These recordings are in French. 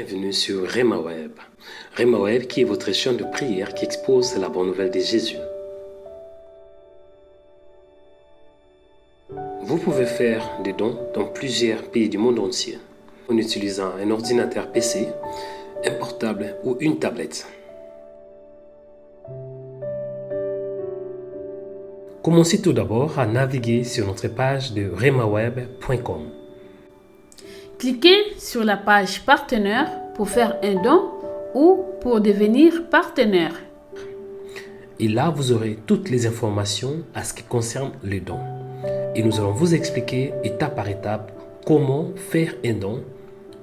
bienvenue sur Rema Web. Rema Web qui est votre chaîne de prière qui expose la bonne nouvelle de Jésus. Vous pouvez faire des dons dans plusieurs pays du monde entier en utilisant un ordinateur PC, un portable ou une tablette. Commencez tout d'abord à naviguer sur notre page de remaweb.com. Cliquez sur la page partenaire pour faire un don ou pour devenir partenaire. Et là, vous aurez toutes les informations à ce qui concerne les dons. Et nous allons vous expliquer étape par étape comment faire un don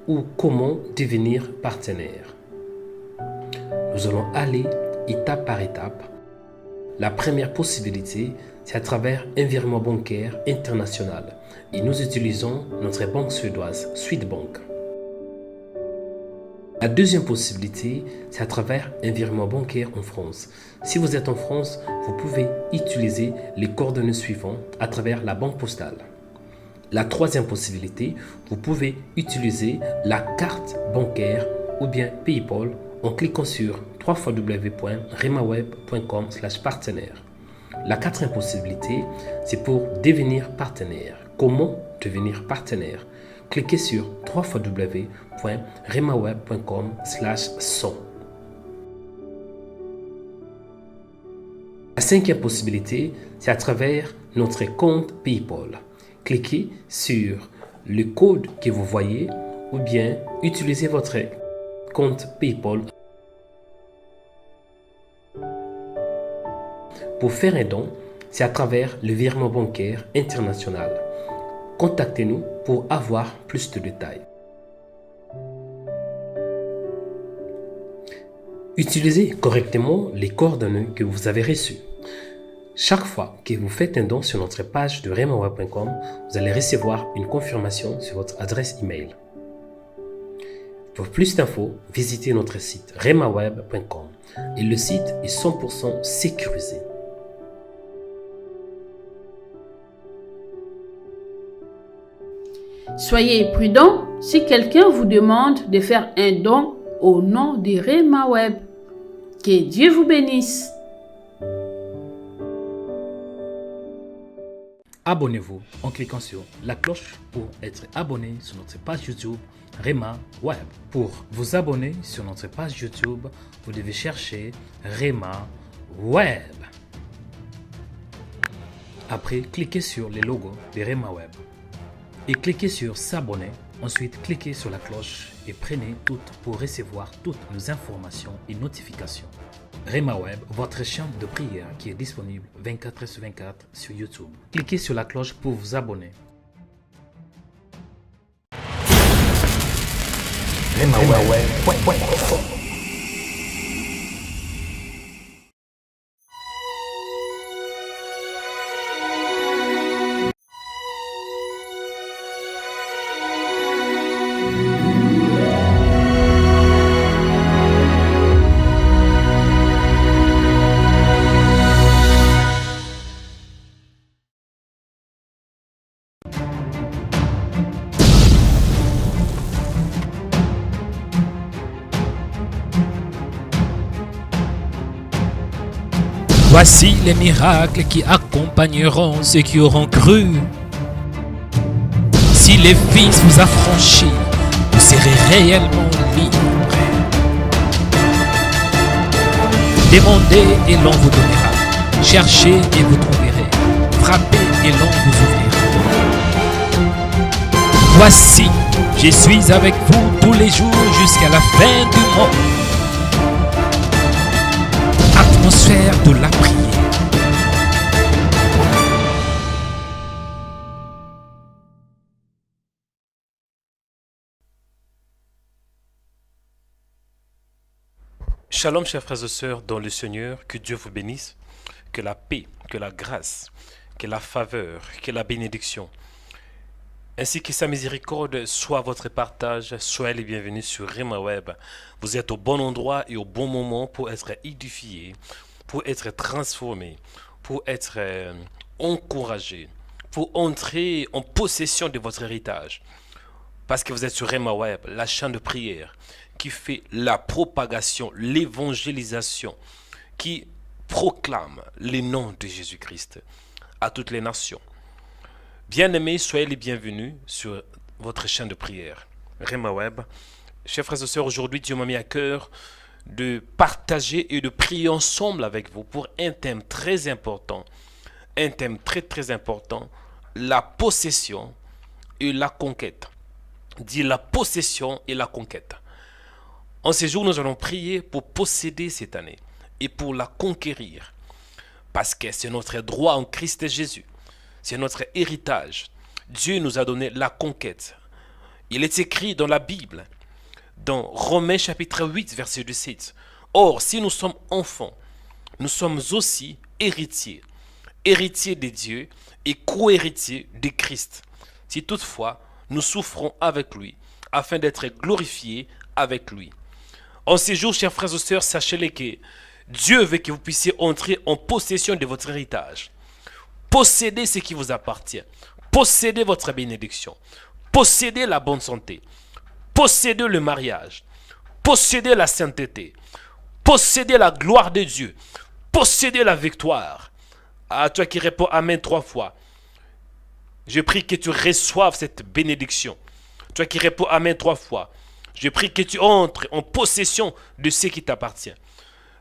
ou comment devenir partenaire. Nous allons aller étape par étape. La première possibilité, c'est à travers un virement bancaire international. Et nous utilisons notre banque suédoise, Swedbank. La deuxième possibilité, c'est à travers un virement bancaire en France. Si vous êtes en France, vous pouvez utiliser les coordonnées suivantes à travers la banque postale. La troisième possibilité, vous pouvez utiliser la carte bancaire ou bien PayPal en cliquant sur www.remaweb.com/partenaire. La quatrième possibilité, c'est pour devenir partenaire. Comment devenir partenaire? Cliquez sur www.remaweb.com/100. La cinquième possibilité, c'est à travers notre compte PayPal. Cliquez sur le code que vous voyez ou bien utilisez votre compte PayPal. Pour faire un don, c'est à travers le virement bancaire international. Contactez-nous pour avoir plus de détails. Utilisez correctement les coordonnées que vous avez reçues. Chaque fois que vous faites un don sur notre page de remaweb.com, vous allez recevoir une confirmation sur votre adresse email. Pour plus d'infos, visitez notre site remaweb.com et le site est 100% sécurisé. Soyez prudent si quelqu'un vous demande de faire un don au nom de Rema Web. Que Dieu vous bénisse. Abonnez-vous en cliquant sur la cloche pour être abonné sur notre page YouTube Rema Web. Pour vous abonner sur notre page YouTube, vous devez chercher Rema Web. Après, cliquez sur le logo de Rema Web et cliquez sur s'abonner. Ensuite, cliquez sur la cloche et prenez toutes pour recevoir toutes nos informations et notifications. Rema Web, votre chaîne de prière qui est disponible 24h/24 sur YouTube. Cliquez sur la cloche pour vous abonner. remaweb.com. Voici les miracles qui accompagneront ceux qui auront cru. Si les Fils vous affranchit, vous serez réellement libres. Demandez et l'on vous donnera. Cherchez et vous trouverez. Frappez et l'on vous ouvrira. Voici, je suis avec vous tous les jours jusqu'à la fin du monde. Atmosphère de la prière. Shalom chers frères et sœurs dans le Seigneur, que Dieu vous bénisse, que la paix, que la grâce, que la faveur, que la bénédiction, ainsi que sa miséricorde soit votre partage. Soyez les bienvenus sur Rema Web. Vous êtes au bon endroit et au bon moment pour être édifié, pour être transformé, pour être encouragé, pour entrer en possession de votre héritage. Parce que vous êtes sur Rema Web, la chaîne de prière qui fait la propagation, l'évangélisation, qui proclame les noms de Jésus-Christ à toutes les nations. Bien-aimés, soyez les bienvenus sur votre chaîne de prière, Rhema Web. Chers frères et sœurs, aujourd'hui, Dieu m'a mis à cœur de partager et de prier ensemble avec vous pour un thème très important, très important, la possession et la conquête. Dit la possession et la conquête. En ces jours, nous allons prier pour posséder cette année et pour la conquérir. Parce que c'est notre droit en Christ Jésus. C'est notre héritage. Dieu nous a donné la conquête. Il est écrit dans la Bible, dans Romains chapitre 8, verset 17. Or, si nous sommes enfants, nous sommes aussi héritiers. Héritiers de Dieu et co-héritiers de Christ. Si toutefois, nous souffrons avec lui, afin d'être glorifiés avec lui. En ces jours, chers frères et sœurs, sachez-le que Dieu veut que vous puissiez entrer en possession de votre héritage. Possédez ce qui vous appartient. Possédez votre bénédiction. Possédez la bonne santé. Possédez le mariage. Possédez la sainteté. Possédez la gloire de Dieu. Possédez la victoire. À toi qui réponds Amen 3 fois. Je prie que tu reçoives cette bénédiction. Toi qui réponds Amen 3 fois. Je prie que tu entres en possession de ce qui t'appartient.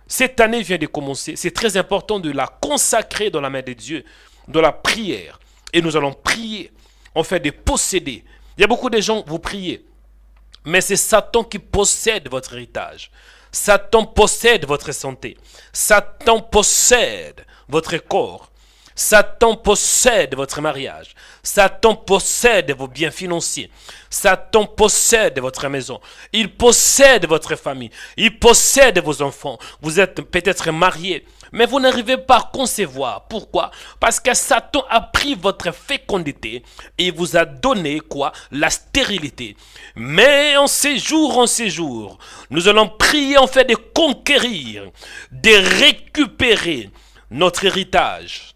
Cette année vient de commencer. C'est très important de la consacrer dans la main de Dieu, dans la prière. Et nous allons prier, en fait de posséder. Il y a beaucoup de gens, vous priez. Mais c'est Satan qui possède votre héritage. Satan possède votre santé. Satan possède votre corps. Satan possède votre mariage. Satan possède vos biens financiers. Satan possède votre maison. Il possède votre famille. Il possède vos enfants. Vous êtes peut-être mariés, mais vous n'arrivez pas à concevoir. Pourquoi? Parce que Satan a pris votre fécondité et vous a donné quoi? La stérilité. Mais en ces jours, nous allons prier en fait de conquérir, de récupérer notre héritage.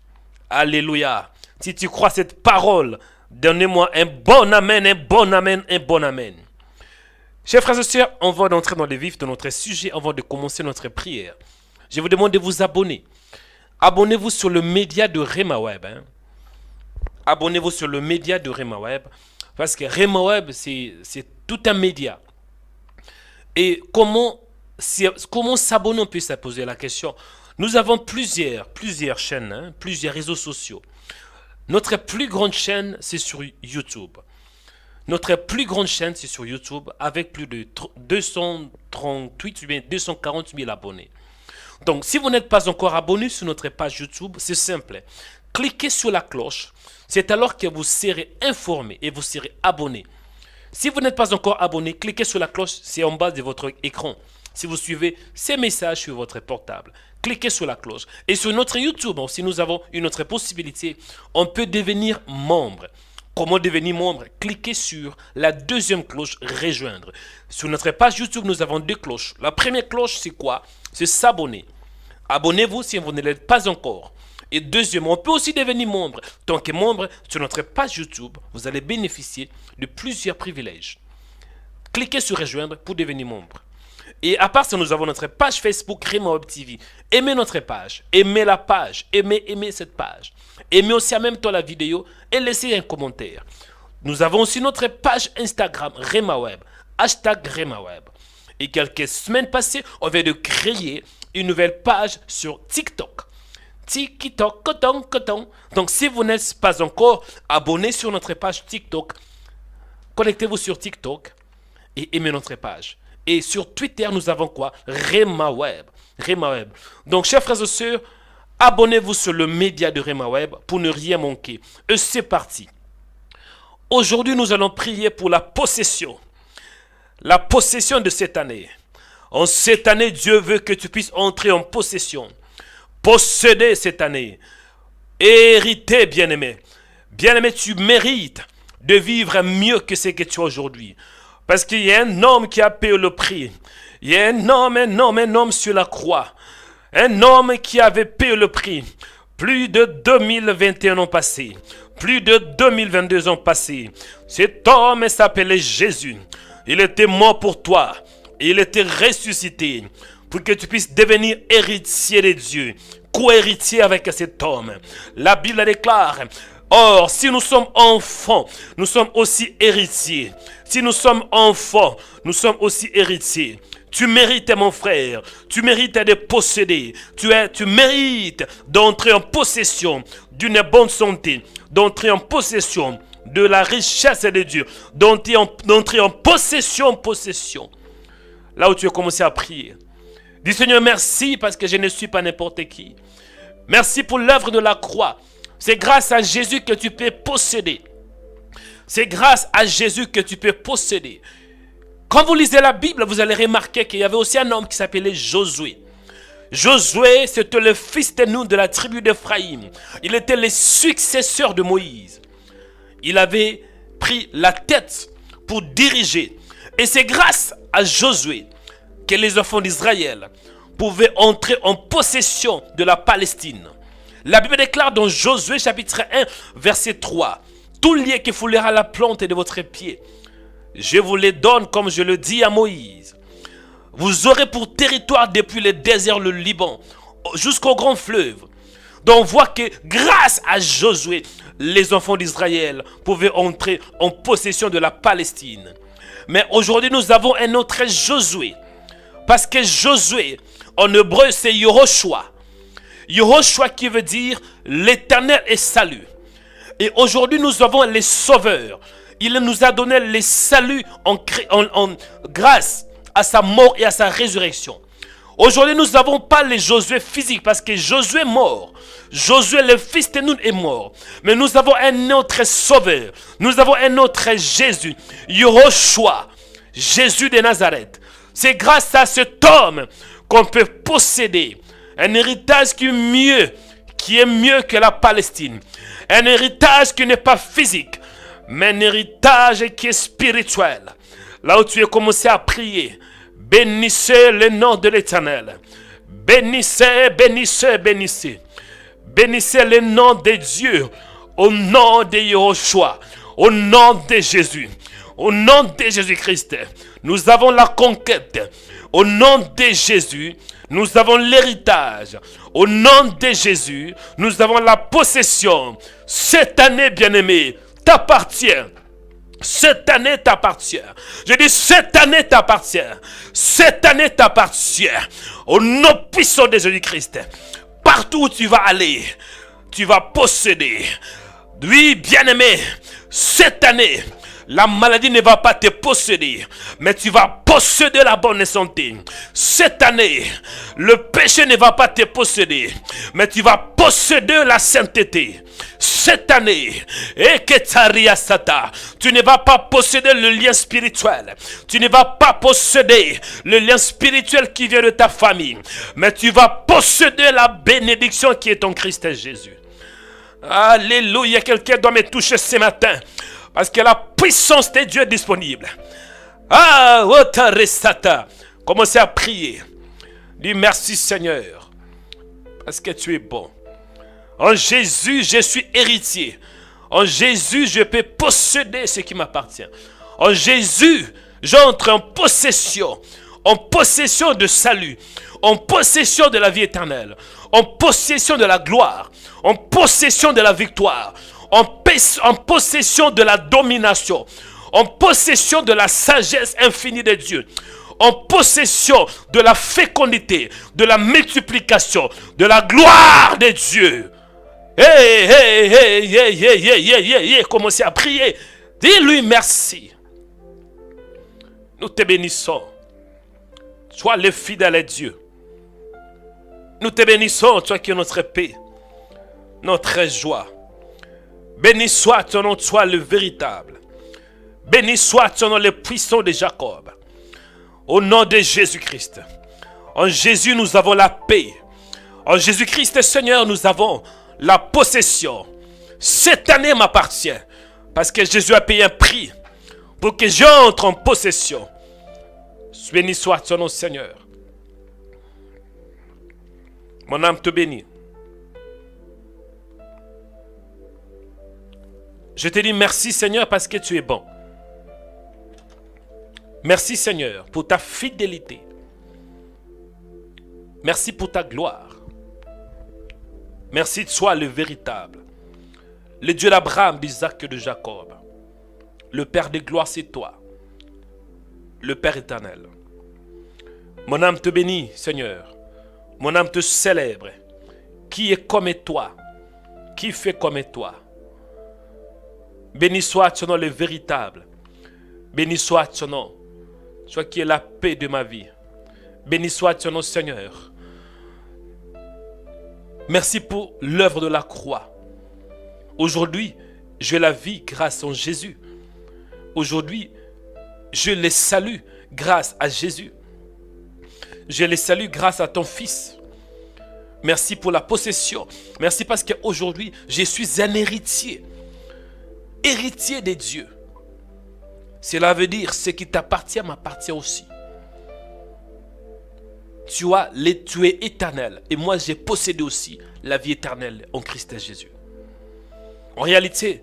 Alléluia. Si tu crois cette parole, donnez-moi un bon amen, un bon amen, un bon amen. Chers frères et sœurs, on va entrer dans le vif de notre sujet avant de commencer notre prière. Je vous demande de vous abonner. Abonnez-vous sur le média de Rhema Web. Abonnez-vous sur le média de Rhema Web. Parce que Rhema Web, c'est tout un média. Et comment s'abonner, on peut se poser la question. Nous avons plusieurs chaînes, plusieurs réseaux sociaux. Notre plus grande chaîne, c'est sur YouTube. Notre plus grande chaîne, c'est sur YouTube avec plus de 238 ou bien 240 000 abonnés. Donc, si vous n'êtes pas encore abonné sur notre page YouTube, c'est simple. Cliquez sur la cloche. C'est alors que vous serez informé et vous serez abonné. Si vous n'êtes pas encore abonné, cliquez sur la cloche, c'est en bas de votre écran. Si vous suivez ces messages sur votre portable, cliquez sur la cloche. Et sur notre YouTube aussi, nous avons une autre possibilité. On peut devenir membre. Comment devenir membre? Cliquez sur la deuxième cloche, rejoindre. Sur notre page YouTube, nous avons deux cloches. La première cloche, c'est quoi? C'est s'abonner. Abonnez-vous si vous ne l'êtes pas encore. Et deuxièmement, on peut aussi devenir membre. Tant que membre, sur notre page YouTube, vous allez bénéficier de plusieurs privilèges. Cliquez sur rejoindre pour devenir membre. Et à part ça, nous avons notre page Facebook Rhema Web TV. Aimez notre page, aimez la page, aimez cette page. Aimez aussi en même temps la vidéo et laissez un commentaire. Nous avons aussi notre page Instagram Rhema Web, hashtag Rhema Web. Et quelques semaines passées, on vient de créer une nouvelle page sur TikTok. TikTok, coton. Donc si vous n'êtes pas encore abonné sur notre page TikTok, connectez-vous sur TikTok et aimez notre page. Et sur Twitter, nous avons quoi? Rhema Web. Donc, chers frères et sœurs, abonnez-vous sur le média de Rhema Web pour ne rien manquer. Et c'est parti. Aujourd'hui, nous allons prier pour la possession. La possession de cette année. En cette année, Dieu veut que tu puisses entrer en possession. Posséder cette année. Hériter, bien-aimé. Bien-aimé, tu mérites de vivre mieux que ce que tu as aujourd'hui. Parce qu'il y a un homme qui a payé le prix. Il y a un homme sur la croix. Un homme qui avait payé le prix. Plus de 2021 ans passés. Plus de 2022 ans passés. Cet homme s'appelait Jésus. Il était mort pour toi. Il était ressuscité pour que tu puisses devenir héritier de Dieu, co-héritier avec cet homme. La Bible déclare, or, si nous sommes enfants, nous sommes aussi héritiers. Si nous sommes enfants, nous sommes aussi héritiers. Tu mérites, mon frère, tu mérites de posséder, tu mérites d'entrer en possession d'une bonne santé, d'entrer en possession de la richesse de Dieu, d'entrer en possession. Là où tu as commencé à prier. Dis Seigneur, merci parce que je ne suis pas n'importe qui. Merci pour l'œuvre de la croix. C'est grâce à Jésus que tu peux posséder. C'est grâce à Jésus que tu peux posséder. Quand vous lisez la Bible, vous allez remarquer qu'il y avait aussi un homme qui s'appelait Josué. Josué, c'était le fils de Nun de la tribu d'Éphraïm. Il était le successeur de Moïse. Il avait pris la tête pour diriger. Et c'est grâce à Josué que les enfants d'Israël pouvaient entrer en possession de la Palestine. La Bible déclare dans Josué chapitre 1, verset 3. Tout lieu qui foulera la plante de votre pied, je vous les donne comme je le dis à Moïse. Vous aurez pour territoire depuis le désert, le Liban, jusqu'au grand fleuve. Donc on voit que grâce à Josué, les enfants d'Israël pouvaient entrer en possession de la Palestine. Mais aujourd'hui nous avons un autre Josué. Parce que Josué, en hébreu c'est Yehoshua. Yehoshua qui veut dire l'Éternel est salut. Et aujourd'hui nous avons les sauveurs. Il nous a donné les saluts en grâce à sa mort et à sa résurrection. Aujourd'hui, nous n'avons pas les Josué physiques parce que Josué est mort. Josué, le fils de Nun, est mort. Mais nous avons un autre sauveur. Nous avons un autre Jésus. Yehoshua, Jésus de Nazareth. C'est grâce à cet homme qu'on peut posséder un héritage qui est mieux que la Palestine. Un héritage qui n'est pas physique, mais un héritage qui est spirituel. Là où tu as commencé à prier, bénissez le nom de l'Éternel. Bénissez, bénissez, bénissez. Bénissez le nom de Dieu, au nom de Yehoshua, au nom de Jésus, au nom de Jésus-Christ. Nous avons la conquête. Au nom de Jésus, nous avons l'héritage. Au nom de Jésus, nous avons la possession. Cette année, bien-aimé, t'appartient. Cette année t'appartient. Je dis cette année t'appartient. Cette année t'appartient. Au nom puissant de Jésus-Christ. Partout où tu vas aller, tu vas posséder. Oui, bien-aimé, cette année, la maladie ne va pas te posséder, mais tu vas posséder la bonne santé. Cette année, le péché ne va pas te posséder, mais tu vas posséder la sainteté. Cette année, tu ne vas pas posséder le lien spirituel. Tu ne vas pas posséder le lien spirituel qui vient de ta famille, mais tu vas posséder la bénédiction qui est en Christ Jésus. Alléluia, quelqu'un doit me toucher ce matin. Parce que la puissance de Dieu est disponible. Commencez à prier. Dis merci Seigneur. Parce que tu es bon. En Jésus, je suis héritier. En Jésus, je peux posséder ce qui m'appartient. En Jésus, j'entre en possession. En possession de salut. En possession de la vie éternelle. En possession de la gloire. En possession de la victoire. En possession de la domination, en possession de la sagesse infinie de Dieu, en possession de la fécondité, de la multiplication, de la gloire de Dieu. Commencez à prier. Dis-lui merci. Nous te bénissons. Sois le fidèle Dieu. Nous te bénissons, toi qui es notre paix, notre joie. Béni soit ton nom, toi le véritable. Béni soit ton nom, le puissant de Jacob. Au nom de Jésus-Christ. En Jésus, nous avons la paix. En Jésus-Christ, Seigneur, nous avons la possession. Cette année m'appartient. Parce que Jésus a payé un prix pour que j'entre en possession. Béni soit ton nom, Seigneur. Mon âme te bénit. Je te dis merci Seigneur parce que tu es bon. Merci Seigneur pour ta fidélité. Merci pour ta gloire. Merci de toi le véritable. Le Dieu d'Abraham, d'Isaac et de Jacob. Le Père des gloires, c'est toi. Le Père éternel. Mon âme te bénit, Seigneur. Mon âme te célèbre. Qui est comme toi? Qui fait comme toi? Béni soit ton nom le véritable. Béni soit ton nom. Toi qui es la paix de ma vie. Béni soit ton nom, Seigneur. Merci pour l'œuvre de la croix. Aujourd'hui, je la vis grâce en Jésus. Aujourd'hui, je les salue grâce à Jésus. Je les salue grâce à ton Fils. Merci pour la possession. Merci parce qu'aujourd'hui, je suis un héritier. Héritier des dieux. Cela veut dire ce qui t'appartient m'appartient aussi. Tu es éternel. Et moi, j'ai possédé aussi la vie éternelle en Christ Jésus. En réalité,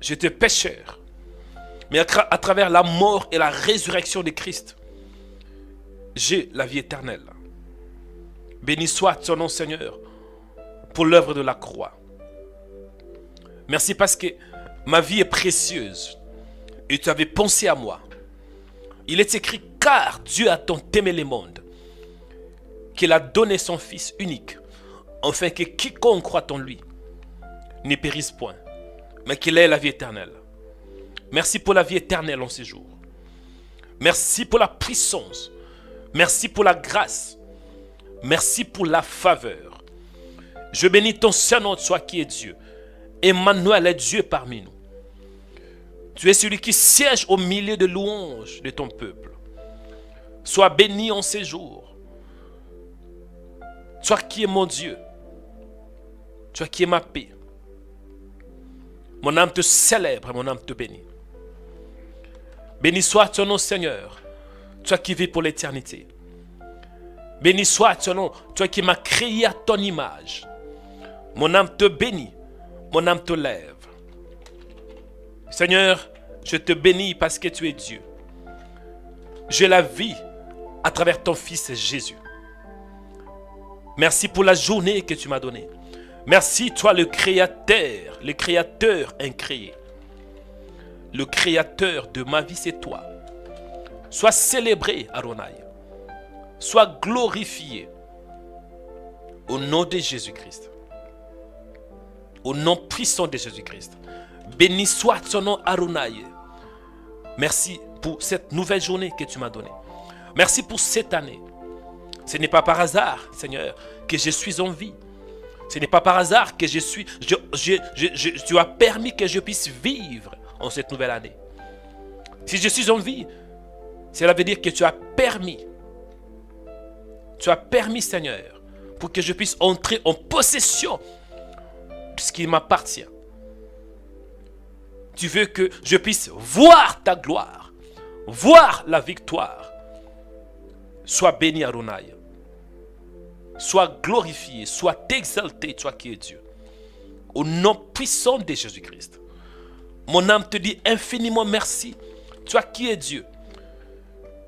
j'étais pécheur. Mais à travers la mort et la résurrection de Christ, j'ai la vie éternelle. Béni soit ton nom, Seigneur, pour l'œuvre de la croix. Merci parce que ma vie est précieuse et tu avais pensé à moi. Il est écrit, car Dieu a tant aimé le monde qu'il a donné son Fils unique, afin que quiconque croit en lui ne périsse point, mais qu'il ait la vie éternelle. Merci pour la vie éternelle en ces jours. Merci pour la puissance. Merci pour la grâce. Merci pour la faveur. Je bénis ton Saint-Nom, toi qui es Dieu. Emmanuel est Dieu parmi nous. Tu es celui qui siège au milieu de louanges de ton peuple. Sois béni en ces jours. Toi qui es mon Dieu. Toi qui es ma paix. Mon âme te célèbre, mon âme te bénit. Béni soit ton nom, Seigneur, toi qui vis pour l'éternité. Béni soit ton nom, toi qui m'as créé à ton image. Mon âme te bénit, mon âme te lève. Seigneur, je te bénis parce que tu es Dieu. Je la vis à travers ton Fils Jésus. Merci pour la journée que tu m'as donnée. Merci, toi le Créateur incréé. Le Créateur de ma vie, c'est toi. Sois célébré, Adonai. Sois glorifié. Au nom de Jésus-Christ. Au nom puissant de Jésus-Christ. Béni soit ton nom, Adonai. Merci pour cette nouvelle journée que tu m'as donnée. Merci pour cette année. Ce n'est pas par hasard, Seigneur, que je suis en vie. Ce n'est pas par hasard que tu as permis que je puisse vivre en cette nouvelle année. Si je suis en vie, cela veut dire que tu as permis, Seigneur, pour que je puisse entrer en possession de ce qui m'appartient. Tu veux que je puisse voir ta gloire, voir la victoire. Sois béni, Adonai. Sois glorifié, sois exalté, toi qui es Dieu. Au nom puissant de Jésus-Christ. Mon âme te dit infiniment merci. Toi qui es Dieu.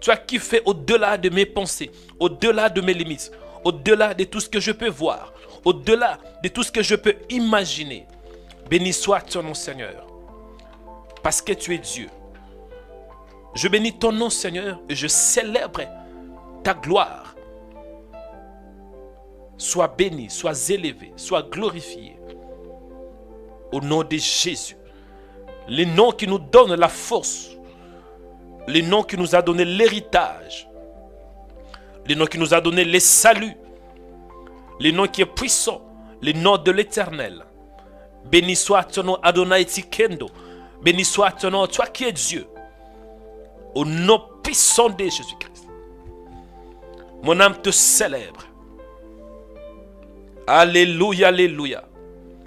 Toi qui fais au-delà de mes pensées, au-delà de mes limites, au-delà de tout ce que je peux voir, au-delà de tout ce que je peux imaginer. Béni soit ton nom, Seigneur. Parce que tu es Dieu. Je bénis ton nom, Seigneur, et je célèbre ta gloire. Sois béni, sois élevé, sois glorifié. Au nom de Jésus. Le nom qui nous donne la force. Le nom qui nous a donné l'héritage. Le nom qui nous a donné le salut. Le nom qui est puissant. Le nom de l'Éternel. Béni soit ton nom, Adonai Tikendo. Béni soit ton nom, toi qui es Dieu. Au nom puissant de Jésus-Christ. Mon âme te célèbre. Alléluia, alléluia.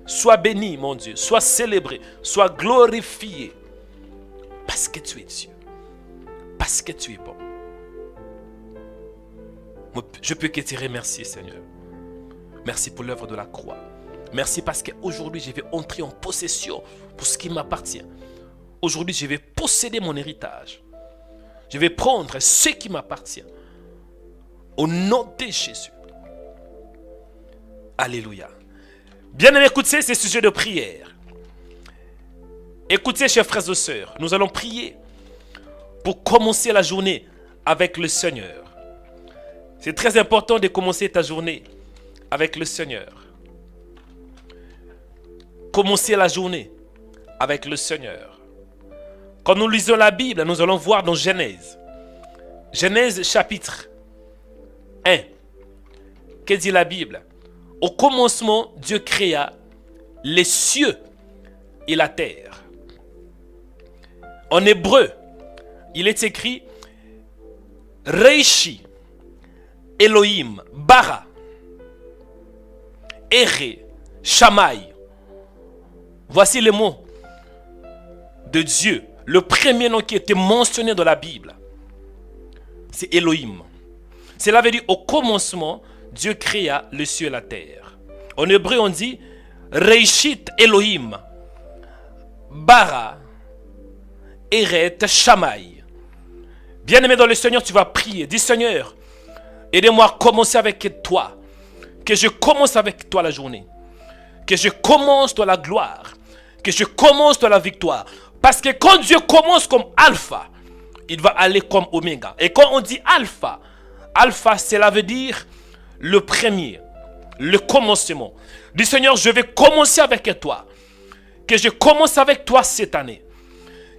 Sois béni, mon Dieu. Sois célébré. Sois glorifié. Parce que tu es Dieu. Parce que tu es bon. Je peux que te remercier, Seigneur. Merci pour l'œuvre de la croix. Merci parce qu'aujourd'hui, je vais entrer en possession pour ce qui m'appartient. Aujourd'hui, je vais posséder mon héritage. Je vais prendre ce qui m'appartient. Au nom de Jésus. Alléluia. Bien-aimés, écoutez ces sujets de prière. Écoutez, chers frères et sœurs, nous allons prier pour commencer la journée avec le Seigneur. C'est très important de commencer ta journée avec le Seigneur. Commencer la journée avec le Seigneur. Quand nous lisons la Bible, nous allons voir dans Genèse. Genèse chapitre 1. Que dit la Bible? Au commencement, Dieu créa les cieux et la terre. En hébreu, il est écrit Reishi, Elohim, Bara, Ere, Shammai. Voici les mots de Dieu. Le premier nom qui était mentionné dans la Bible, c'est Elohim. Cela veut dire au commencement, Dieu créa le ciel et la terre. En hébreu, on dit Reishit Elohim, Bara, Eret, Shammai. Bien-aimé dans le Seigneur, tu vas prier. Dis Seigneur, aidez-moi à commencer avec toi. Que je commence avec toi la journée. Que je commence dans la gloire. Que je commence dans la victoire. Parce que quand Dieu commence comme alpha, il va aller comme oméga. Et quand on dit alpha, alpha cela veut dire le premier, le commencement. Dis Seigneur, je vais commencer avec toi. Que je commence avec toi cette année.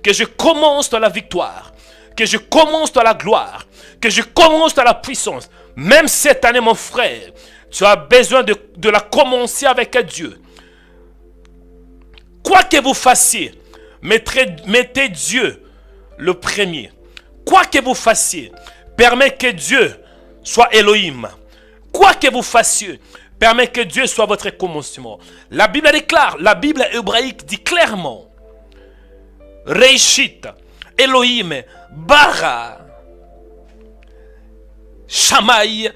Que je commence dans la victoire. Que je commence dans la gloire. Que je commence dans la puissance. Même cette année, mon frère, tu as besoin de la commencer avec Dieu. Quoi que vous fassiez, mettez Dieu le premier. Quoi que vous fassiez, permettez que Dieu soit Elohim. Quoi que vous fassiez, permettez que Dieu soit votre commencement. La Bible déclare, la Bible hébraïque dit clairement Reishit, Elohim, Bara, Shammai,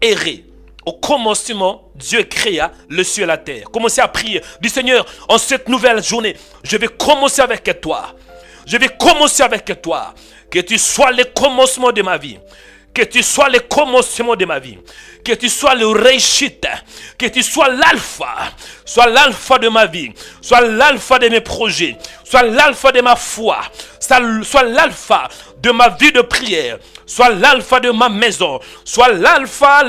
Ere. Au commencement, Dieu créa le ciel et la terre. Commencez à prier. Dis Seigneur, en cette nouvelle journée, je vais commencer avec toi. Je vais commencer avec toi. Que tu sois le commencement de ma vie. Que tu sois le commencement de ma vie. Que tu sois le réussite. Que tu sois l'alpha. Sois l'alpha de ma vie. Sois l'alpha de mes projets. Sois l'alpha de ma foi. Sois l'alpha de ma vie de prière. Sois l'alpha de ma maison. Sois l'alpha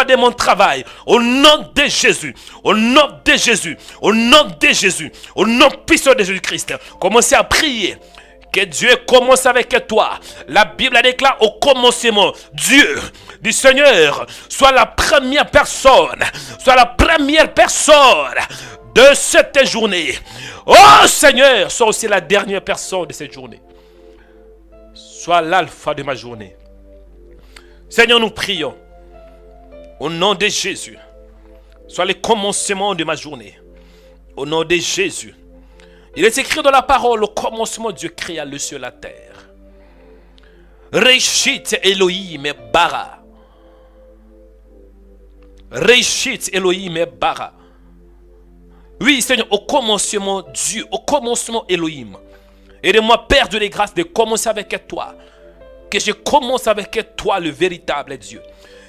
de mon travail. Au nom de Jésus. Au nom de Jésus. Au nom de Jésus. Au nom puissant de Jésus-Christ. Commencez à prier. Que Dieu commence avec toi. La Bible déclare au commencement, Dieu, du Seigneur, soit la première personne. Soit la première personne de cette journée. Oh Seigneur, sois aussi la dernière personne de cette journée. Sois l'alpha de ma journée. Seigneur, nous prions. Au nom de Jésus. Sois le commencement de ma journée. Au nom de Jésus. Il est écrit dans la parole, au commencement, Dieu créa le ciel et la terre. Reishit Elohim et Bara. Reishit Elohim et Bara. Oui, Seigneur, au commencement, Dieu, au commencement, Elohim. Aide-moi, Père de les grâces, de commencer avec toi. Que je commence avec toi, le véritable Dieu.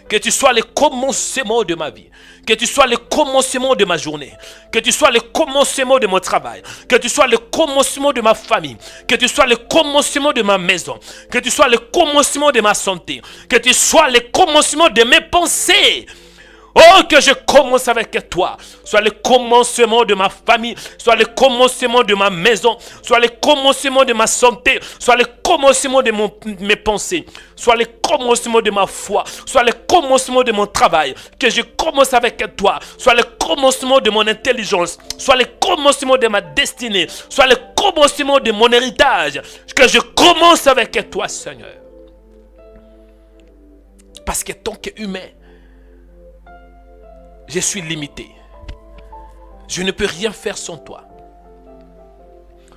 Que tu sois le commencement de ma vie. Que tu sois le commencement de ma journée. Que tu sois le commencement de mon travail. Que tu sois le commencement de ma famille. Que tu sois le commencement de ma maison. Que tu sois le commencement de ma santé. Que tu sois le commencement de mes pensées. Oh, que je commence avec toi. Soit le commencement de ma famille. Soit le commencement de ma maison. Soit le commencement de ma santé. Soit le commencement de mes pensées. Soit le commencement de ma foi. Soit le commencement de mon travail. Que je commence avec toi. Soit le commencement de mon intelligence. Soit le commencement de ma destinée. Soit le commencement de mon héritage. Que je commence avec toi, Seigneur. Parce que tant qu'humain, je suis limité. Je ne peux rien faire sans toi.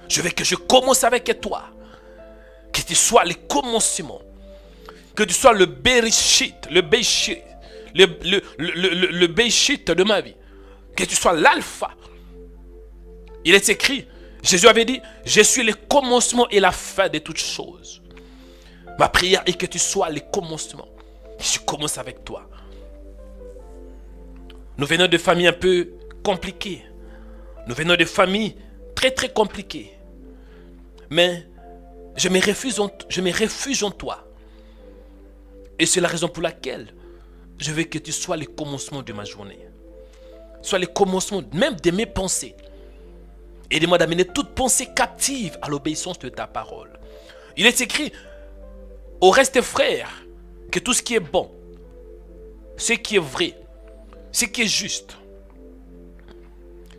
Je veux que je commence avec toi. Que tu sois le commencement. Que tu sois le Bereshit, le Béchit, le Béchit de ma vie. Que tu sois l'alpha. Il est écrit, Jésus avait dit, je suis le commencement et la fin de toutes choses. Ma prière est que tu sois le commencement. Je commence avec toi. Nous venons de familles un peu compliquées. Nous venons de familles très très compliquées. Mais je me réfugie en toi. Et c'est la raison pour laquelle je veux que tu sois le commencement de ma journée. Sois le commencement même de mes pensées. Aide-moi d'amener toute pensée captive à l'obéissance de ta parole. Il est écrit au reste frères que tout ce qui est bon, ce qui est vrai, ce qui est juste,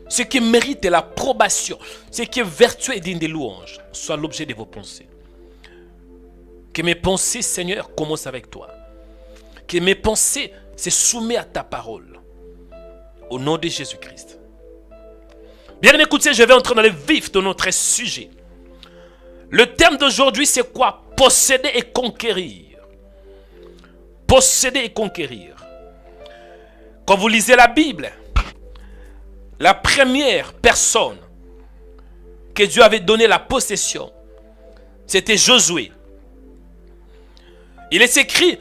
ce qui mérite l'approbation, ce qui est vertueux et digne de louange, soit l'objet de vos pensées. Que mes pensées, Seigneur, commencent avec toi. Que mes pensées se soumettent à ta parole. Au nom de Jésus-Christ. Bien écoutez, je vais entrer dans le vif de notre sujet. Le thème d'aujourd'hui, c'est quoi? Posséder et conquérir. Posséder et conquérir. Quand vous lisez la Bible, la première personne que Dieu avait donné la possession, c'était Josué. Il est écrit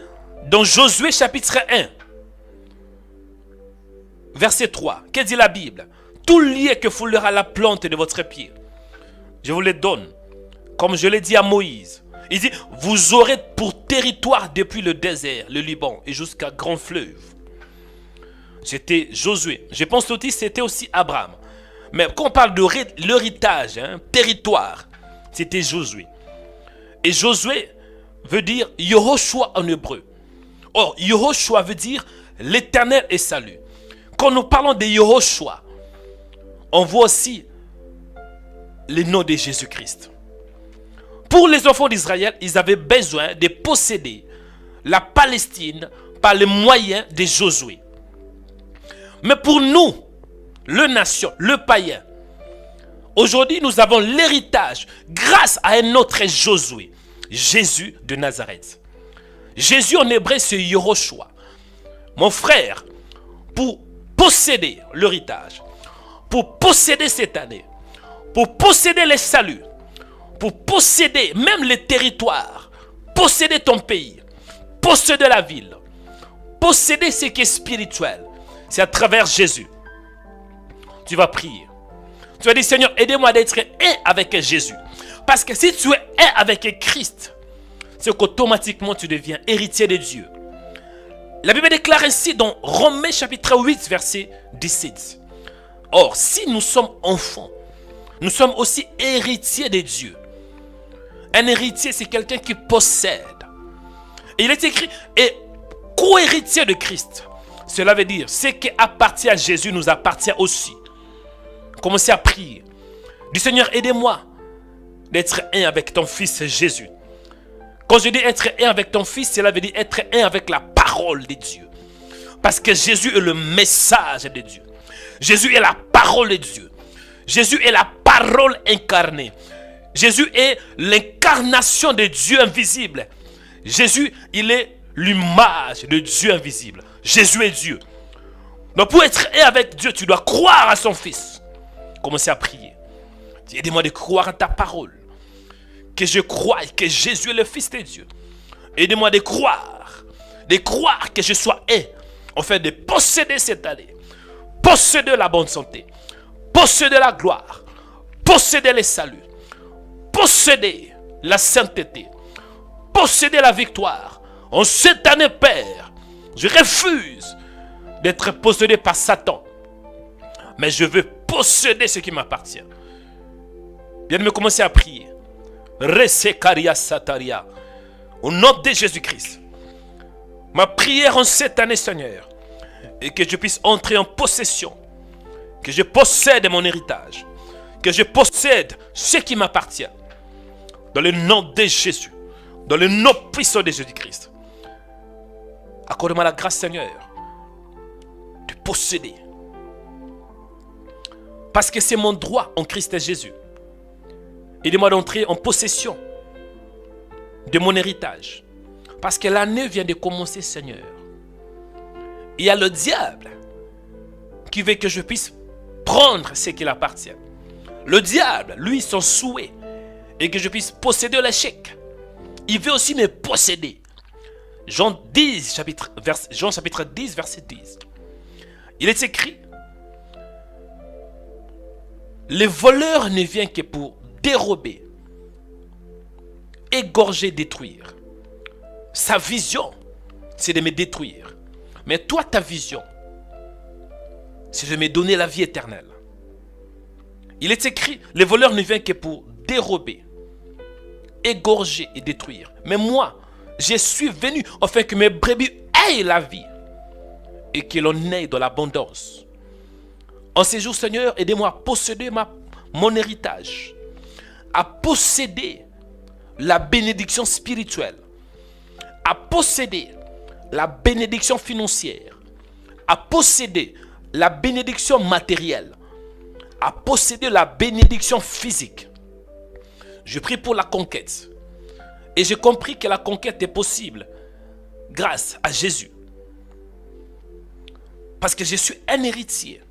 dans Josué chapitre 1, verset 3. Que dit la Bible? Tout lieu que foulera la plante de votre pied, je vous le donne, comme je l'ai dit à Moïse. Il dit, vous aurez pour territoire depuis le désert, le Liban, et jusqu'à grand fleuve. C'était Josué. Je pense aussi que c'était aussi Abraham. Mais quand on parle de l'héritage, territoire, c'était Josué. Et Josué veut dire Yehoshua en hébreu. Or, Yehoshua veut dire l'éternel est salut. Quand nous parlons de Yehoshua, on voit aussi le nom de Jésus-Christ. Pour les enfants d'Israël, ils avaient besoin de posséder la Palestine par les moyens de Josué. Mais pour nous, le nation, le païen, aujourd'hui nous avons l'héritage grâce à un autre Josué, Jésus de Nazareth. Jésus en hébreu c'est Yehoshua. Mon frère, pour posséder l'héritage, pour posséder cette année, pour posséder les saluts, pour posséder même les territoires, posséder ton pays, posséder la ville, posséder ce qui est spirituel, c'est à travers Jésus. Tu vas prier. Tu vas dire, Seigneur, aidez-moi d'être un avec Jésus. Parce que si tu es un avec Christ, c'est qu'automatiquement tu deviens héritier de Dieu. La Bible déclare ainsi dans Romains chapitre 8, verset 17. Or, si nous sommes enfants, nous sommes aussi héritiers de Dieu. Un héritier, c'est quelqu'un qui possède. Et il est écrit, et co-héritier de Christ. Cela veut dire, ce qui appartient à Jésus nous appartient aussi. Commencez à prier. Du Seigneur, aidez-moi d'être un avec ton Fils Jésus. Quand je dis être un avec ton Fils, cela veut dire être un avec la parole de Dieu. Parce que Jésus est le message de Dieu. Jésus est la parole de Dieu. Jésus est la parole incarnée. Jésus est l'incarnation de Dieu invisible. Jésus, il est l'image de Dieu invisible. Jésus est Dieu. Donc pour être un avec Dieu, tu dois croire à son Fils. Commencez à prier. Aidez-moi de croire à ta parole. Que je croie que Jésus est le Fils de Dieu. Aidez-moi de croire que je sois un. En fait, de posséder cette année. Posséder la bonne santé. Posséder la gloire. Posséder les saluts. Posséder la sainteté. Posséder la victoire. En cette année, Père, je refuse d'être possédé par Satan. Mais je veux posséder ce qui m'appartient. Bien de me commencer à prier. Resekaria Sataria. Au nom de Jésus-Christ. Ma prière en cette année, Seigneur, est que je puisse entrer en possession. Que je possède mon héritage. Que je possède ce qui m'appartient. Dans le nom de Jésus. Dans le nom puissant de Jésus-Christ. Accorde-moi la grâce, Seigneur, de posséder. Parce que c'est mon droit en Christ Jésus. Aidez-moi d'entrer en possession de mon héritage. Parce que l'année vient de commencer, Seigneur. Il y a le diable qui veut que je puisse prendre ce qui appartient. Le diable, lui, son souhait est que je puisse posséder l'échec. il veut aussi me posséder. Jean chapitre 10, verset 10. Il est écrit, le voleur ne vient que pour dérober, égorger, détruire. Sa vision, c'est de me détruire. Mais toi, ta vision, c'est de me donner la vie éternelle. Il est écrit, le voleur ne vient que pour dérober, égorger et détruire. Mais moi, je suis venu afin que mes brebis aient la vie et que l'on ait de l'abondance. En ces jours, Seigneur, aidez-moi à posséder mon héritage, à posséder la bénédiction spirituelle, à posséder la bénédiction financière, à posséder la bénédiction matérielle, à posséder la bénédiction physique. Je prie pour la conquête. Et j'ai compris que la conquête est possible grâce à Jésus. Parce que je suis un héritier.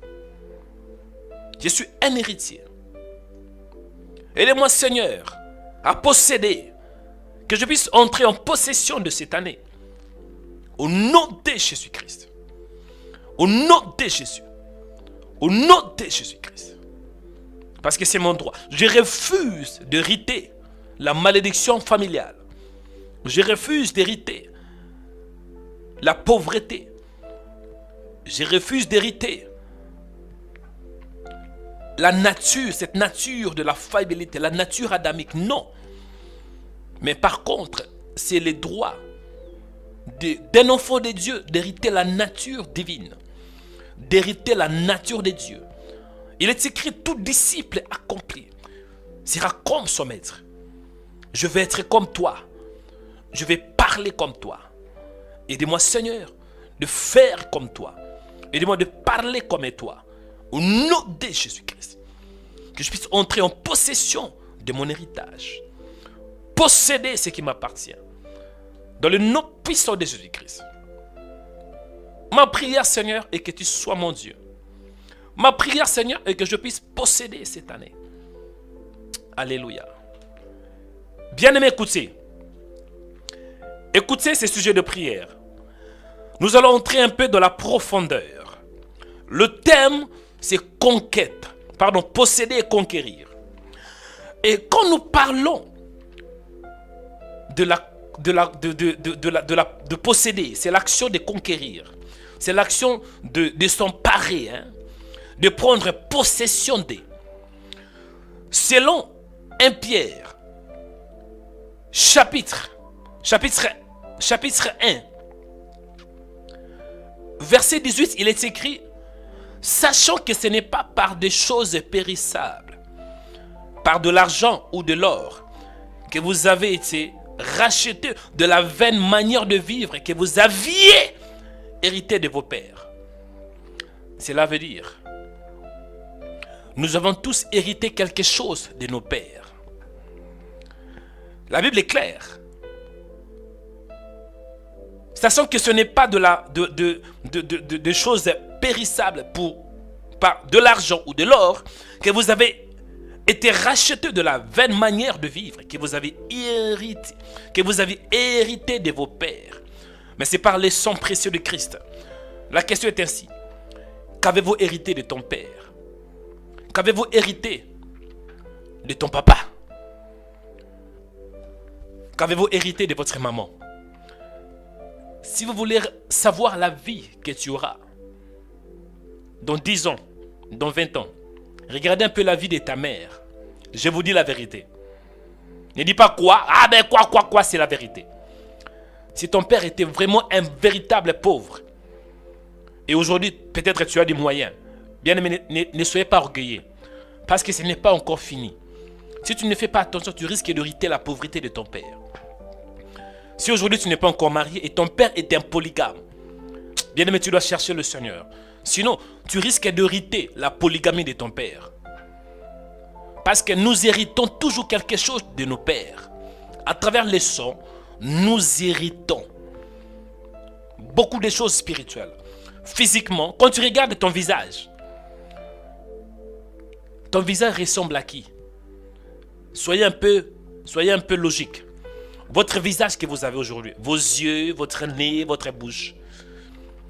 Je suis un héritier. Aidez-moi, Seigneur, à posséder, que je puisse entrer en possession de cette année. Au nom de Jésus-Christ. Au nom de Jésus. Au nom de Jésus-Christ. Parce que c'est mon droit. Je refuse d'hériter la malédiction familiale. Je refuse d'hériter la pauvreté. Je refuse d'hériter la nature, cette nature de la faillibilité, la nature adamique. Non. Mais par contre, c'est le droit d'un enfant de Dieu d'hériter la nature divine, d'hériter la nature de Dieu. Il est écrit, tout disciple accompli sera comme son maître. Je vais être comme toi. Je vais parler comme toi. Aidez-moi, Seigneur, de faire comme toi. Aidez-moi de parler comme toi. Au nom de Jésus-Christ. Que je puisse entrer en possession de mon héritage. Posséder ce qui m'appartient. Dans le nom puissant de Jésus-Christ. Ma prière, Seigneur, est que tu sois mon Dieu. Ma prière, Seigneur, est que je puisse posséder cette année. Alléluia. Bien-aimés, écoutez. Écoutez ces sujets de prière. Nous allons entrer un peu dans la profondeur. Le thème, c'est conquête. Pardon, posséder et conquérir. Et quand nous parlons de posséder, c'est l'action de conquérir. C'est l'action de s'emparer, de prendre possession d'eux. Selon 1 Pierre, chapitre 1, verset 18, il est écrit, sachant que ce n'est pas par des choses périssables, par de l'argent ou de l'or, que vous avez été rachetés de la vaine manière de vivre que vous aviez hérité de vos pères. Cela veut dire, nous avons tous hérité quelque chose de nos pères. La Bible est claire. Sachant que ce n'est pas de choses périssables par de l'argent ou de l'or, que vous avez été rachetés de la vaine manière de vivre, que vous avez hérité de vos pères. Mais c'est par le sang précieux de Christ. La question est ainsi. Qu'avez-vous hérité de ton père? Qu'avez-vous hérité de ton papa? Qu'avez-vous hérité de votre maman? Si vous voulez savoir la vie que tu auras dans 10 ans, dans 20 ans, regardez un peu la vie de ta mère. Je vous dis la vérité. Ne dis pas quoi. Ah ben quoi, c'est la vérité. Si ton père était vraiment un véritable pauvre, et aujourd'hui peut-être tu as des moyens, bien aimé, ne soyez pas orgueilleux, parce que ce n'est pas encore fini. Si tu ne fais pas attention, tu risques d'hériter la pauvreté de ton père. Si aujourd'hui tu n'es pas encore marié et ton père est un polygame, bien aimé, tu dois chercher le Seigneur. Sinon, tu risques d'hériter la polygamie de ton père. Parce que nous héritons toujours quelque chose de nos pères. À travers les sons, nous héritons beaucoup de choses spirituelles. Physiquement, quand tu regardes ton visage ressemble à qui? Soyez un peu logique. votre visage que vous avez aujourd'hui, vos yeux, votre nez, votre bouche.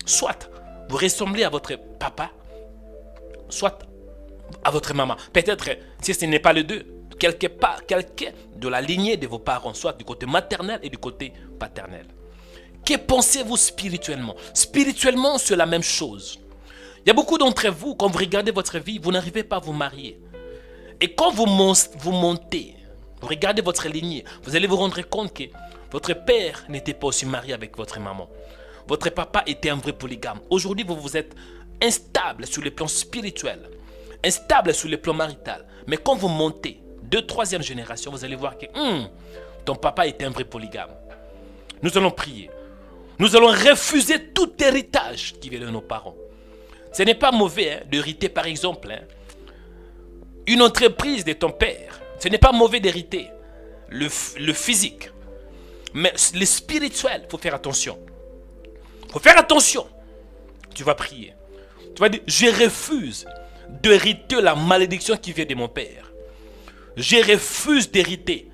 Soit vous ressemblez à votre papa, soit à votre maman. Peut-être, si ce n'est pas les deux, quelque part, quelqu'un de la lignée de vos parents, soit du côté maternel et du côté paternel. Que pensez-vous spirituellement? Spirituellement, c'est la même chose. Il y a beaucoup d'entre vous, quand vous regardez votre vie, vous n'arrivez pas à vous marier. Et quand vous montez, vous regardez votre lignée, vous allez vous rendre compte que votre père n'était pas aussi marié avec votre maman. Votre papa était un vrai polygame. Aujourd'hui, vous êtes instable sur le plan spirituel, instable sur le plan marital. Mais quand vous montez, 2e, 3e génération, vous allez voir que ton papa était un vrai polygame. Nous allons prier. Nous allons refuser tout héritage qui vient de nos parents. Ce n'est pas mauvais d'hériter, par exemple, une entreprise de ton père. Ce n'est pas mauvais d'hériter le physique. Mais le spirituel, il faut faire attention. Il faut faire attention. Tu vas prier. Tu vas dire, je refuse d'hériter la malédiction qui vient de mon père. Je refuse d'hériter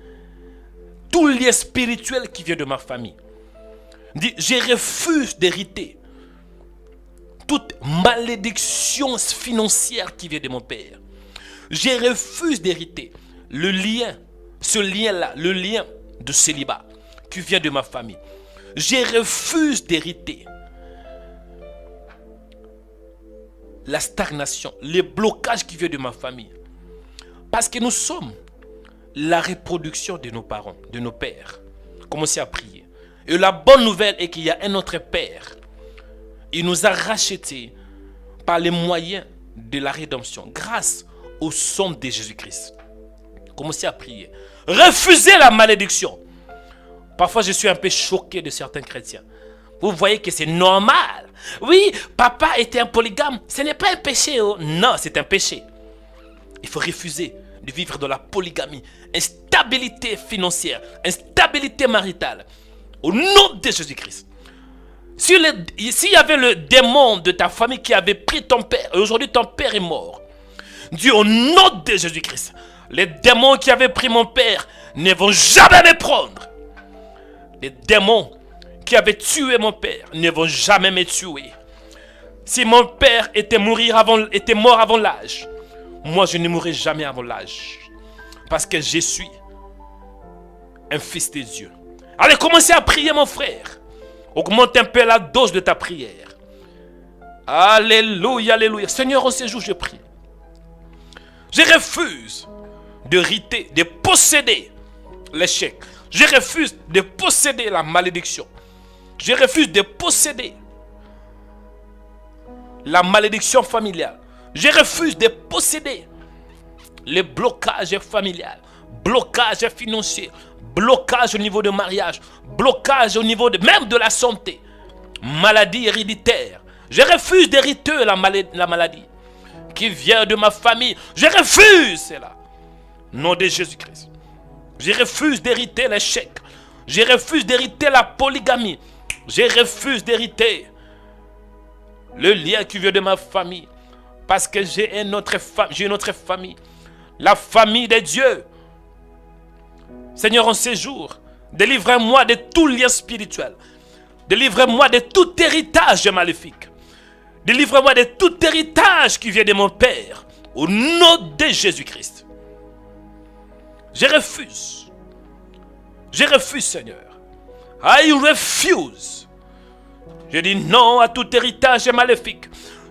tout lien spirituel qui vient de ma famille. Dis, je refuse d'hériter toute malédiction financière qui vient de mon père. Je refuse d'hériter le lien, ce lien-là, le lien de célibat qui vient de ma famille. Je refuse d'hériter la stagnation, les blocages qui viennent de ma famille. Parce que nous sommes la reproduction de nos parents, de nos pères. Commencez à prier. Et la bonne nouvelle est qu'il y a un autre Père. Il nous a rachetés par les moyens de la rédemption, grâce au sang de Jésus-Christ. Commencez à prier. Refusez la malédiction. Parfois, je suis un peu choqué de certains chrétiens. Vous voyez que c'est normal. Oui, papa était un polygame. Ce n'est pas un péché. Oh. Non, c'est un péché. Il faut refuser de vivre dans la polygamie. Instabilité financière, instabilité maritale. Au nom de Jésus-Christ. S'il y avait le démon de ta famille qui avait pris ton père, et aujourd'hui ton père est mort, Dieu, au nom de Jésus-Christ, les démons qui avaient pris mon père ne vont jamais me prendre. Les démons qui avaient tué mon père ne vont jamais me tuer. Si mon père était mort avant l'âge, moi je ne mourrai jamais avant l'âge. Parce que je suis un fils de Dieu. Allez, commencez à prier, mon frère. Augmente un peu la dose de ta prière. Alléluia, alléluia. Seigneur, en ce jour, je prie. Je refuse d'hériter, de posséder l'échec. Je refuse de posséder la malédiction. Je refuse de posséder la malédiction familiale. Je refuse de posséder les blocages familial, blocage financier, blocage au niveau de mariage, blocage au niveau même de la santé, maladie héréditaire. Je refuse d'hériter la maladie qui vient de ma famille. Je refuse cela. Nom de Jésus-Christ. Je refuse d'hériter l'échec. Je refuse d'hériter la polygamie. Je refuse d'hériter le lien qui vient de ma famille. Parce que j'ai une autre famille. La famille de Dieu. Seigneur, en ces jours, délivre-moi de tout lien spirituel. Délivre-moi de tout héritage maléfique. Délivre-moi de tout héritage qui vient de mon Père. Au nom de Jésus-Christ. Je refuse. Je refuse, Seigneur. I refuse. Je dis non à tout héritage maléfique.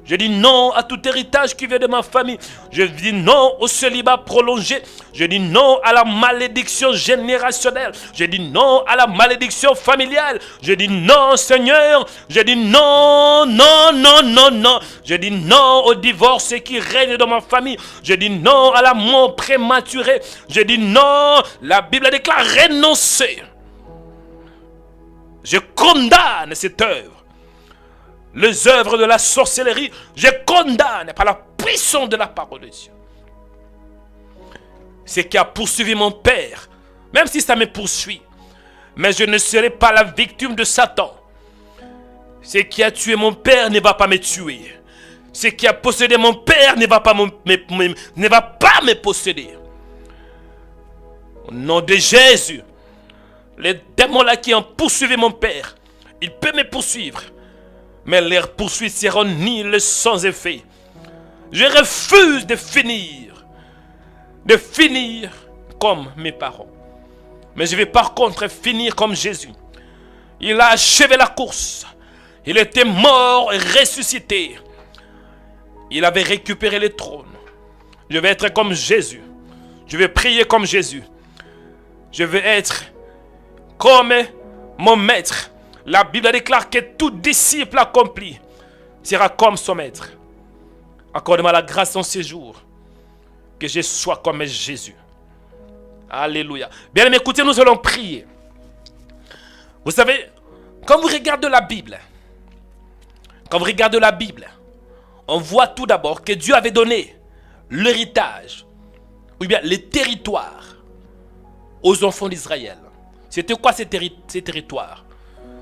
Je dis non à tout héritage qui vient de ma famille. Je dis non au célibat prolongé. Je dis non à la malédiction générationnelle. Je dis non à la malédiction familiale. Je dis non, Seigneur. Je dis non, non, non, non, non. Je dis non au divorce qui règne dans ma famille. Je dis non à la mort prématurée. Je dis non. La Bible déclare renoncer. Je condamne cette œuvre. Les œuvres de la sorcellerie, je condamne par la puissance de la parole de Dieu. Ce qui a poursuivi mon père, même si ça me poursuit, mais je ne serai pas la victime de Satan. Ce qui a tué mon père ne va pas me tuer. Ce qui a possédé mon père ne va pas me posséder. Au nom de Jésus, Les démons là qui ont poursuivi mon père, ils peuvent me poursuivre. Mais leurs poursuites seront nulles sans effet. Je refuse de finir comme mes parents. Mais je vais par contre finir comme Jésus. Il a achevé la course. Il était mort et ressuscité. Il avait récupéré le trône. Je vais être comme Jésus. Je vais prier comme Jésus. Je vais être comme mon maître. La Bible déclare que tout disciple accompli sera comme son maître. Accorde-moi la grâce en ces jours. Que je sois comme Jésus. Alléluia. Bien, écoutez, nous allons prier. Vous savez, quand vous regardez la Bible, on voit tout d'abord que Dieu avait donné l'héritage, ou bien les territoires aux enfants d'Israël. C'était quoi ces territoires?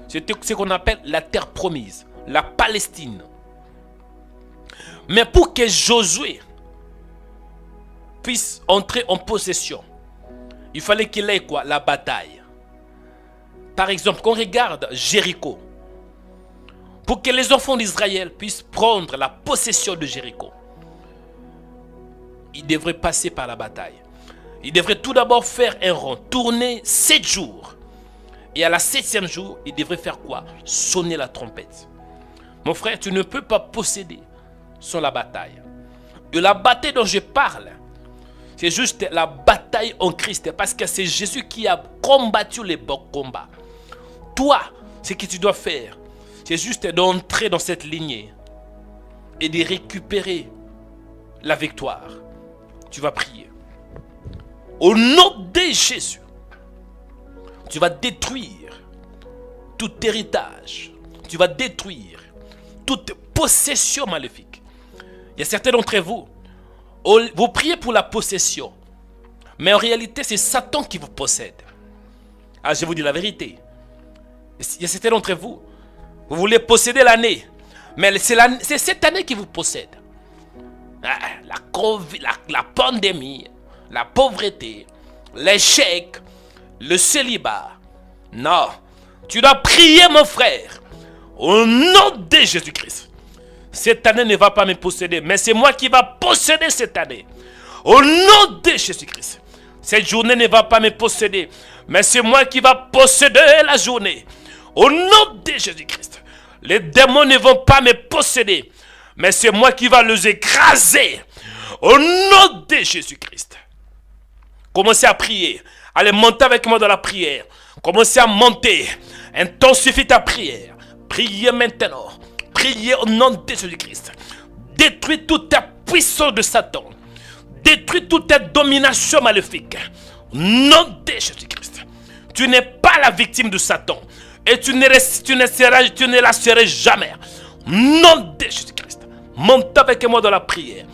C'était ce qu'on appelle la terre promise, la Palestine. Mais pour que Josué puisse entrer en possession, il fallait qu'il ait quoi? La bataille. Par exemple, quand on regarde Jéricho, pour que les enfants d'Israël puissent prendre la possession de Jéricho, ils devraient passer par la bataille. Ils devraient tout d'abord faire un rond, tourner 7 jours. Et à la 7e jour, ils devraient faire quoi? Sonner la trompette. Mon frère, tu ne peux pas posséder sans la bataille. Et la bataille dont je parle, c'est juste la bataille en Christ. Parce que c'est Jésus qui a combattu les bons combats. Toi, ce que tu dois faire, c'est juste d'entrer dans cette lignée et de récupérer la victoire. Tu vas prier. Au nom de Jésus, tu vas détruire tout héritage. Tu vas détruire toute possession maléfique. Il y a certains d'entre vous, vous priez pour la possession. Mais en réalité, c'est Satan qui vous possède. Ah, je vous dis la vérité. Il y a certains d'entre vous, vous voulez posséder l'année. Mais c'est cette année qui vous possède. La pandémie, la pauvreté, l'échec, le célibat. Non, tu dois prier, mon frère, au nom de Jésus-Christ. Cette année ne va pas me posséder, mais c'est moi qui va posséder cette année. Au nom de Jésus-Christ. Cette journée ne va pas me posséder, mais c'est moi qui va posséder la journée. Au nom de Jésus-Christ. Les démons ne vont pas me posséder, mais c'est moi qui va les écraser. Au nom de Jésus-Christ. Commencez à prier. Allez, montez avec moi dans la prière. Commencez à monter. Intensifiez ta prière. Priez maintenant. Priez au nom de Jésus-Christ. Détruis toute ta puissance de Satan. Détruis toute ta domination maléfique. Au nom de Jésus-Christ. Tu n'es pas la victime de Satan. Et tu ne la seras jamais. Au nom de Jésus-Christ. Monte avec moi dans la prière.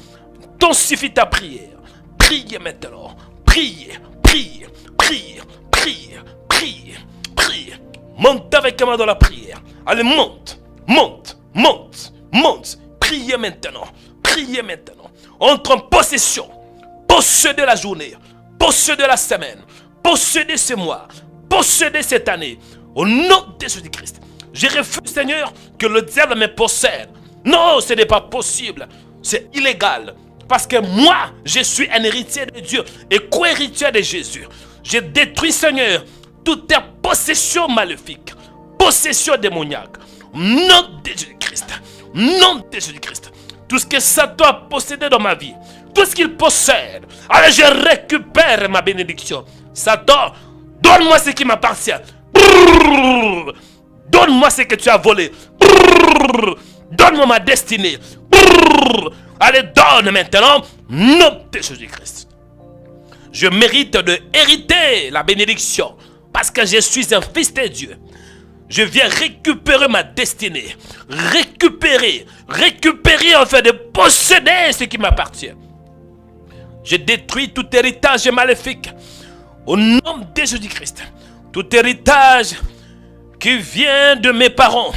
Intensifie ta prière. Priez maintenant. Priez. Priez. Priez. Priez. Priez. Priez. Monte avec moi dans la prière. Allez, monte. Monte. Monte. Monte. Priez maintenant. Priez maintenant. Entre en possession. Possédez la journée. Possédez la semaine. Possédez ce mois. Possédez cette année. Au nom de Jésus-Christ. Je refuse, Seigneur, que le diable me possède. Non, ce n'est pas possible. C'est illégal. Parce que moi, je suis un héritier de Dieu et co-héritier de Jésus. Je détruis, Seigneur, toute ta possession maléfique, possession démoniaque. Au nom de Jésus-Christ. Au nom de Jésus-Christ. Tout ce que Satan a possédé dans ma vie, tout ce qu'il possède, alors je récupère ma bénédiction. Satan, donne-moi ce qui m'appartient. Donne-moi ce que tu as volé. Donne-moi ma destinée. Allez, donne maintenant. Nom de Jésus-Christ. Je mérite de hériter la bénédiction parce que je suis un fils de Dieu. Je viens récupérer ma destinée. Récupérer afin de posséder ce qui m'appartient. Je détruis tout héritage maléfique au nom de Jésus-Christ. Tout héritage qui vient de mes parents,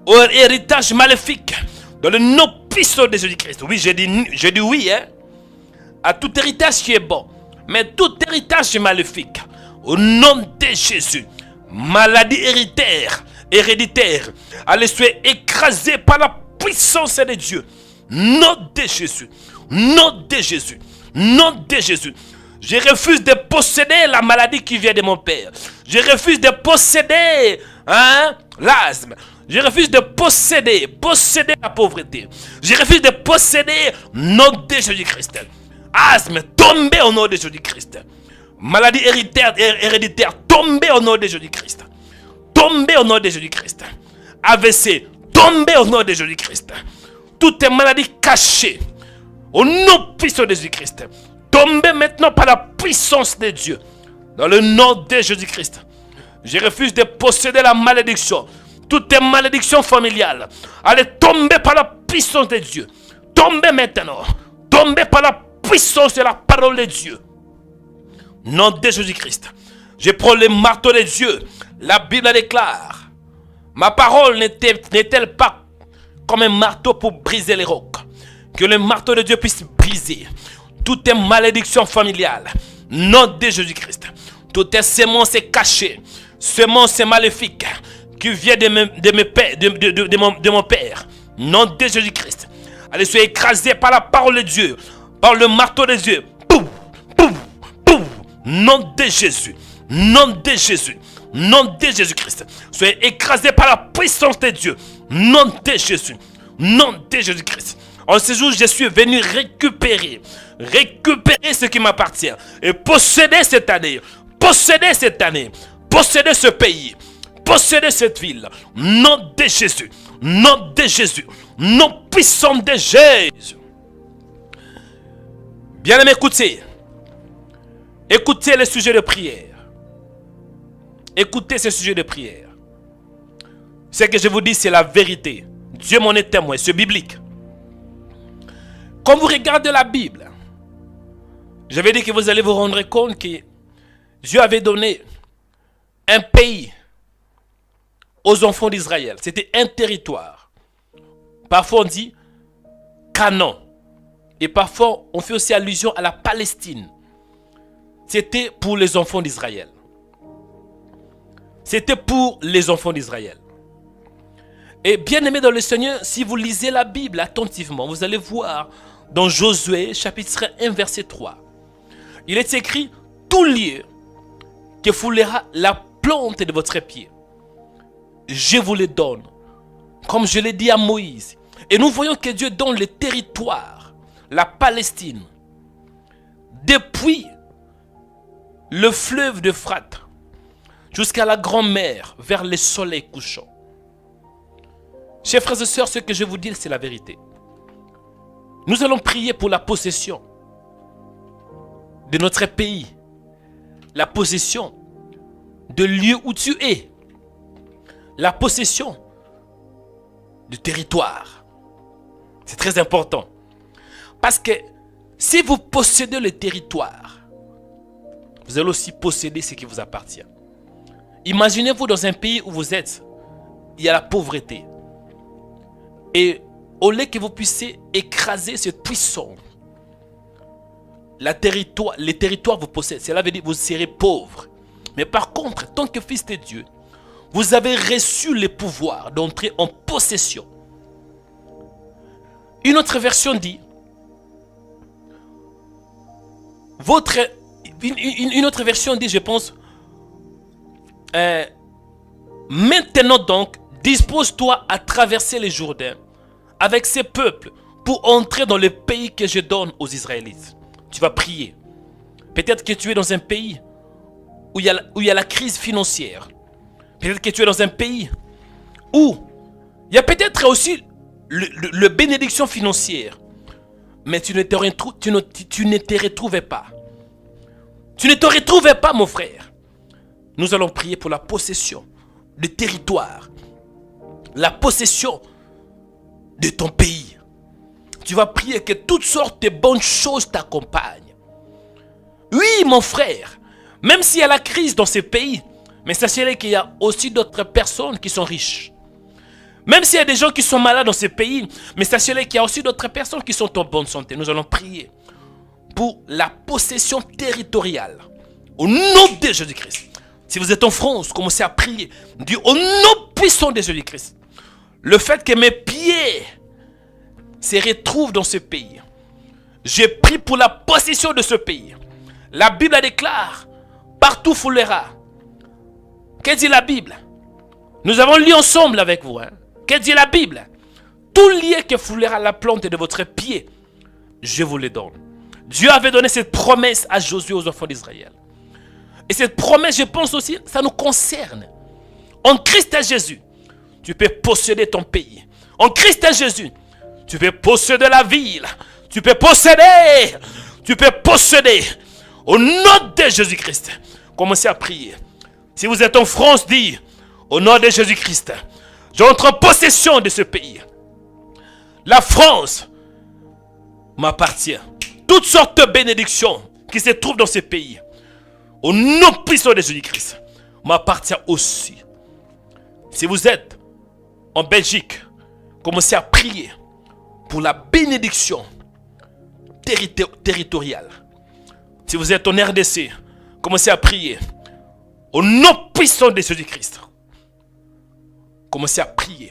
ou héritage maléfique, dans le nom puissant de Jésus-Christ. Oui, je dis oui, hein, à tout héritage qui est bon, mais tout héritage maléfique, Au nom de Jésus. Maladie héréditaire. Allez, soyez écrasés par la puissance de Dieu. Nom de Jésus. Nom de Jésus. Nom de Jésus. Je refuse de posséder la maladie qui vient de mon père. Je refuse de posséder l'asthme. Je refuse de posséder la pauvreté. Je refuse de posséder nom de Jésus-Christ. Asthme, tombez au nom de Jésus-Christ. Maladie héréditaire, tombez au nom de Jésus-Christ. Tombez au nom de Jésus-Christ. AVC, tombez au nom de Jésus-Christ. Toutes les maladies cachées, au nom puissant de Jésus-Christ, tombez maintenant par la puissance de Dieu. Dans le nom de Jésus-Christ. Je refuse de posséder la malédiction. Toutes les malédictions familiales, allez tomber par la puissance de Dieu. Tombez maintenant. Tombez par la puissance de la parole de Dieu. Nom de Jésus-Christ. Je prends le marteau de Dieu. La Bible déclare: ma parole n'est-elle pas comme un marteau pour briser les rocs? Que le marteau de Dieu puisse briser toutes les malédictions familiales. Nom de Jésus-Christ. Toutes les semences cachées, semences maléfiques qui viennent de mon père. Nom de Jésus-Christ. Allez, soyez écrasés par la parole de Dieu, par le marteau de Dieu. Pouf, pouf, pouf. Nom de Jésus. Nom de Jésus. Nom de Jésus-Christ. Soyez écrasés par la puissance de Dieu. Nom de Jésus. Nom de Jésus-Christ. En ce jour, je suis venu récupérer ce qui m'appartient et posséder cette année, posséder ce pays, posséder cette ville. Nom de Jésus. Nom de Jésus. Nom puissant de Jésus. Bien-aimés, écoutez le sujet de prière. Écoutez ce sujet de prière. Ce que je vous dis, c'est la vérité. Dieu m'en est témoin, c'est biblique. Quand vous regardez la Bible, j'avais dit que vous allez vous rendre compte que Dieu avait donné un pays aux enfants d'Israël. C'était un territoire. Parfois on dit Canaan. Et parfois on fait aussi allusion à la Palestine. C'était pour les enfants d'Israël. C'était pour les enfants d'Israël. Et bien aimé dans le Seigneur, si vous lisez la Bible attentivement, vous allez voir dans Josué chapitre 1 verset 3. Il est écrit: tout lieu que foulera la plante de votre pied, je vous le donne, comme je l'ai dit à Moïse. Et nous voyons que Dieu donne le territoire, la Palestine, depuis le fleuve d'Euphrate jusqu'à la grande mer, vers le soleil couchant. Chers frères et sœurs, ce que je vous dis, c'est la vérité. Nous allons prier pour la possession de notre pays, la possession de lieu où tu es, la possession du territoire. C'est très important. Parce que si vous possédez le territoire, vous allez aussi posséder ce qui vous appartient. Imaginez-vous dans un pays où vous êtes, il y a la pauvreté. Et au lieu que vous puissiez écraser cette puissance, les territoires vous possèdent. Cela veut dire que vous serez pauvre. Mais par contre, tant que fils de Dieu, vous avez reçu le pouvoir d'entrer en possession. Une autre version dit, une autre version dit, je pense, maintenant donc, dispose-toi à traverser les Jourdains avec ces peuples pour entrer dans le pays que je donne aux Israélites. Tu vas prier. Peut-être que tu es dans un pays où il y a la crise financière. Peut-être que tu es dans un pays où il y a peut-être aussi le bénédiction financière. Mais tu ne te retrouvais pas. Tu ne te retrouvais pas, mon frère. Nous allons prier pour la possession du territoire. La possession de ton pays. Tu vas prier que toutes sortes de bonnes choses t'accompagnent. Oui, mon frère, même s'il y a la crise dans ces pays, mais sachez qu'il y a aussi d'autres personnes qui sont riches. Même s'il y a des gens qui sont malades dans ces pays, mais sachez qu'il y a aussi d'autres personnes qui sont en bonne santé. Nous allons prier pour la possession territoriale Au nom de Jésus-Christ. Si vous êtes en France, commencez à prier. Dieu, au nom puissant de Jésus-Christ. Le fait que mes pieds se retrouvent dans ce pays. Je prie pour la possession de ce pays. La Bible déclare, partout foulera. Que dit la Bible? Nous avons lu ensemble avec vous. Que dit la Bible? Tout lieu que foulera la plante de votre pied, je vous le donne. Dieu avait donné cette promesse à Josué, aux enfants d'Israël. Et cette promesse, je pense aussi, ça nous concerne. En Christ Jésus, tu peux posséder ton pays. En Christ Jésus, tu peux posséder la ville. Tu peux posséder. Tu peux posséder. Au nom de Jésus-Christ, commencez à prier. Si vous êtes en France, dites, au nom de Jésus-Christ, j'entre en possession de ce pays. La France m'appartient. Toutes sortes de bénédictions qui se trouvent dans ce pays, au nom puissant de Jésus-Christ, m'appartient aussi. Si vous êtes en Belgique, commencez à prier pour la bénédiction territoriale. Si vous êtes en RDC, commencez à prier au nom puissant de Jésus-Christ. Commencez à prier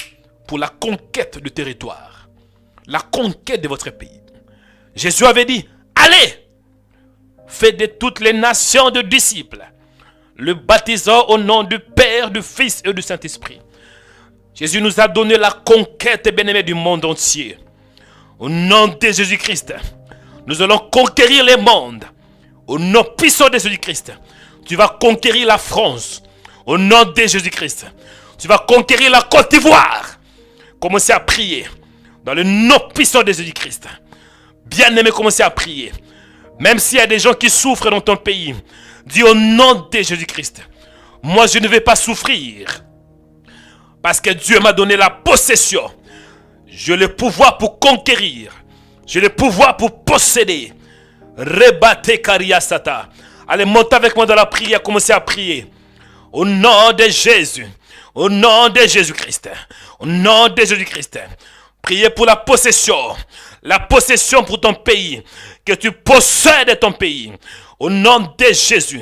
pour la conquête du territoire, la conquête de votre pays. Jésus avait dit, allez, faites de toutes les nations de disciples, le baptisant au nom du Père, du Fils et du Saint-Esprit. Jésus nous a donné la conquête, bien-aimée, du monde entier. Au nom de Jésus-Christ, nous allons conquérir les mondes. Au nom puissant de Jésus-Christ, tu vas conquérir la France. Au nom de Jésus-Christ, tu vas conquérir la Côte d'Ivoire. Commencez à prier dans le nom puissant de Jésus-Christ. Bien-aimé, commencez à prier. Même s'il y a des gens qui souffrent dans ton pays, dis au nom de Jésus-Christ, moi je ne vais pas souffrir. Parce que Dieu m'a donné la possession. J'ai le pouvoir pour conquérir. J'ai le pouvoir pour posséder. Rebate Kariasata. Allez, montez avec moi dans la prière, commencez à prier. Au nom de Jésus. Au nom de Jésus-Christ. Au nom de Jésus-Christ. Priez pour la possession. La possession pour ton pays. Que tu possèdes ton pays. Au nom de Jésus.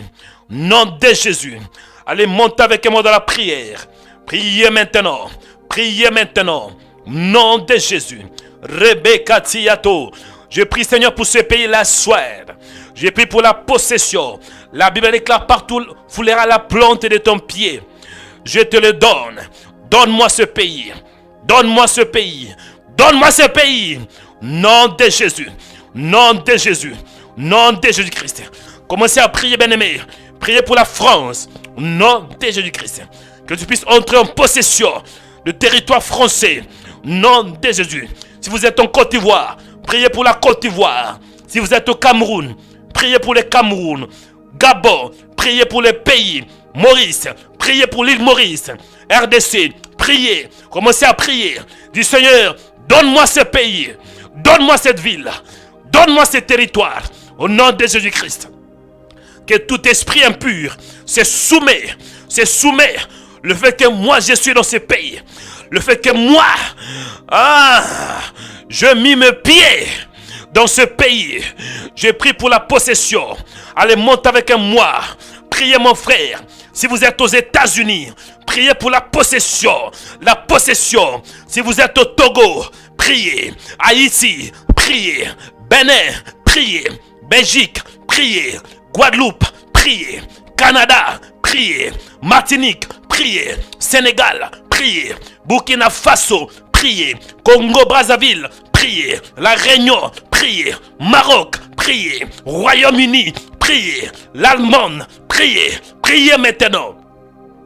Au nom de Jésus. Allez, montez avec moi dans la prière. Priez maintenant. Priez maintenant. Au nom de Jésus. Rebecca Tiato. Je prie, Seigneur, pour ce pays, la Suède. Je prie pour la possession. La Bible déclare, partout foulera la plante de ton pied. Je te le donne. Donne-moi ce pays. Donne-moi ce pays. Donne-moi ce pays. Nom de Jésus. Nom de Jésus. Nom de Jésus-Christ. Commencez à prier, bien-aimés. Priez pour la France. Nom de Jésus-Christ. Que tu puisses entrer en possession du territoire français. Nom de Jésus. Si vous êtes en Côte d'Ivoire, priez pour la Côte d'Ivoire. Si vous êtes au Cameroun, priez pour le Cameroun. Gabon, priez pour les pays. Maurice, priez pour l'île Maurice. RDC, priez. Commencez à prier. Dis, Seigneur, donne-moi ce pays. Donne-moi cette ville. Donne-moi ce territoire. Au nom de Jésus-Christ. Que tout esprit impur se soumet. Se soumet. Le fait que moi je suis dans ce pays. Le fait que moi, je mis mes pieds dans ce pays. Je prie pour la possession. Allez, monte avec moi. Priez, mon frère. Si vous êtes aux États-Unis, priez pour la possession. La possession. Si vous êtes au Togo, priez. Haïti, priez. Bénin, priez. Belgique, priez. Guadeloupe, priez. Canada, priez. Martinique, priez. Sénégal, priez. Burkina Faso, priez. Congo-Brazzaville, priez. La Réunion, priez. Maroc, priez. Royaume-Uni, priez. L'Allemagne, priez. Priez maintenant.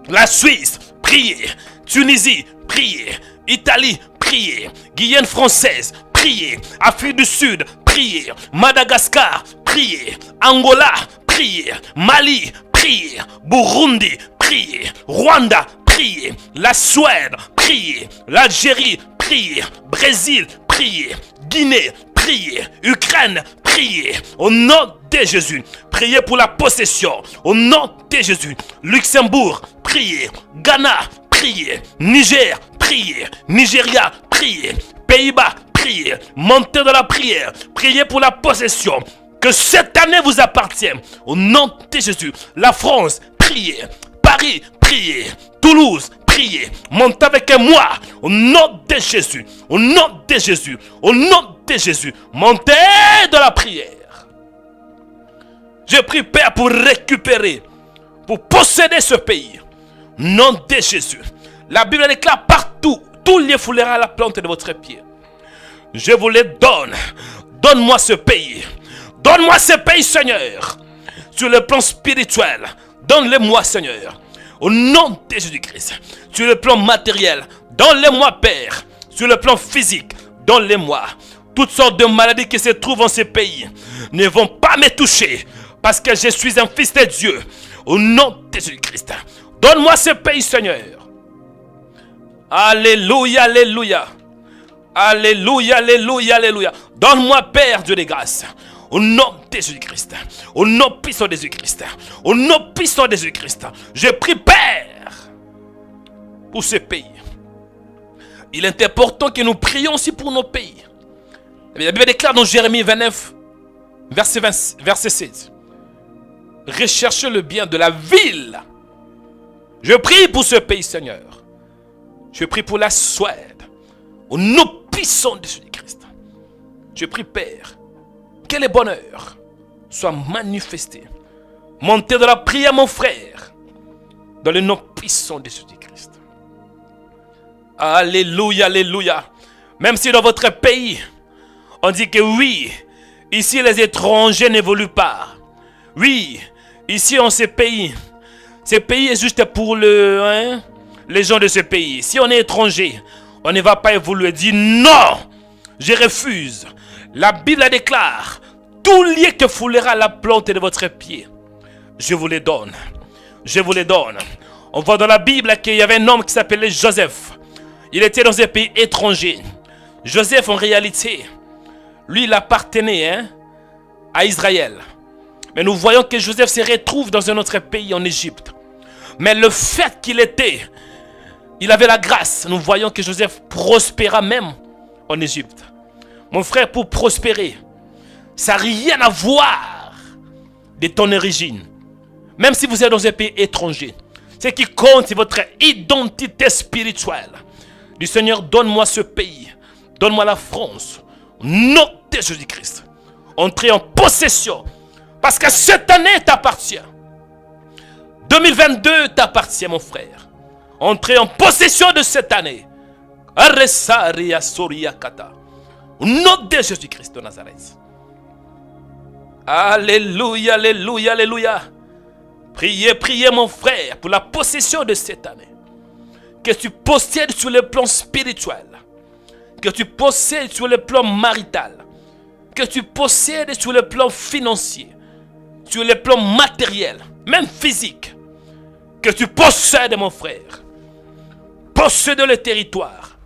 La Suisse, priez. Tunisie, priez. Italie, priez. Guyane française, priez. Afrique du Sud, priez. Madagascar, priez. Angola, priez. Mali, priez. Burundi, priez. Rwanda, priez. La Suède, priez. L'Algérie, priez. Brésil, priez. Guinée, priez. Ukraine, priez. Au nom de Jésus, priez pour la possession. Au nom de Jésus. Luxembourg, priez. Ghana, priez. Niger, priez. Nigeria, priez. Pays-Bas, priez. Montez dans la prière. Priez pour la possession. Que cette année vous appartienne. Au nom de Jésus. La France, priez. Paris, priez. Toulouse, priez. Montez avec moi. Au nom de Jésus. Au nom de Jésus. Au nom de Jésus. Montez dans la prière. Je prie, Père, pour récupérer, pour posséder ce pays. Au nom de Jésus. La Bible déclare partout. Tout lieu foulera la plante de votre pied. Je vous les donne. Donne-moi ce pays. Donne-moi ce pays, Seigneur. Sur le plan spirituel, donne-le-moi, Seigneur. Au nom de Jésus-Christ. Sur le plan matériel, donne-le-moi, Père. Sur le plan physique, donne-le-moi. Toutes sortes de maladies qui se trouvent en ces pays ne vont pas me toucher. Parce que je suis un fils de Dieu. Au nom de Jésus-Christ. Donne-moi ce pays, Seigneur. Alléluia, alléluia. Alléluia, alléluia, alléluia. Donne-moi, Père Dieu des grâces. Au nom de Jésus-Christ. Au nom puissant de Jésus-Christ. Au nom puissant de Jésus-Christ. Je prie, Père, pour ce pays. Il est important que nous prions aussi pour nos pays. La Bible déclare dans Jérémie 29, verset 16. Recherchez le bien de la ville. Je prie pour ce pays, Seigneur. Je prie pour la Suède. Au nom puissant de Jésus-Christ. Je prie, Père, que le bonheur soit manifesté. Montez dans la prière, mon frère, dans le nom puissant de Jésus-Christ. Alléluia, alléluia. Même si dans votre pays, on dit que oui, ici les étrangers n'évoluent pas. Oui, ici on ce pays est juste pour les gens de ce pays. Si on est étranger, on ne va pas évoluer. Dis non, je refuse. La Bible déclare, tout lieu que foulera la plante de votre pied, je vous les donne. Je vous les donne. On voit dans la Bible qu'il y avait un homme qui s'appelait Joseph. Il était dans un pays étranger. Joseph, en réalité, lui, il appartenait à Israël. Mais nous voyons que Joseph se retrouve dans un autre pays, en Égypte. Mais le fait il avait la grâce. Nous voyons que Joseph prospéra même en Égypte. Mon frère, pour prospérer, ça n'a rien à voir de ton origine. Même si vous êtes dans un pays étranger, ce qui compte, c'est votre identité spirituelle. Du Seigneur, donne-moi ce pays. Donne-moi la France. Au nom de Jésus-Christ. Entrez en possession. Parce que cette année t'appartient. 2022 t'appartient, mon frère. Entrez en possession de cette année. Au nom de Jésus-Christ de Nazareth. Alléluia, alléluia, alléluia. Priez, priez, mon frère, pour la possession de cette année. Que tu possèdes sur le plan spirituel. Que tu possèdes sur le plan marital. Que tu possèdes sur le plan financier. Sur le plan matériel. Même physique. Que tu possèdes, mon frère. Possède le territoire.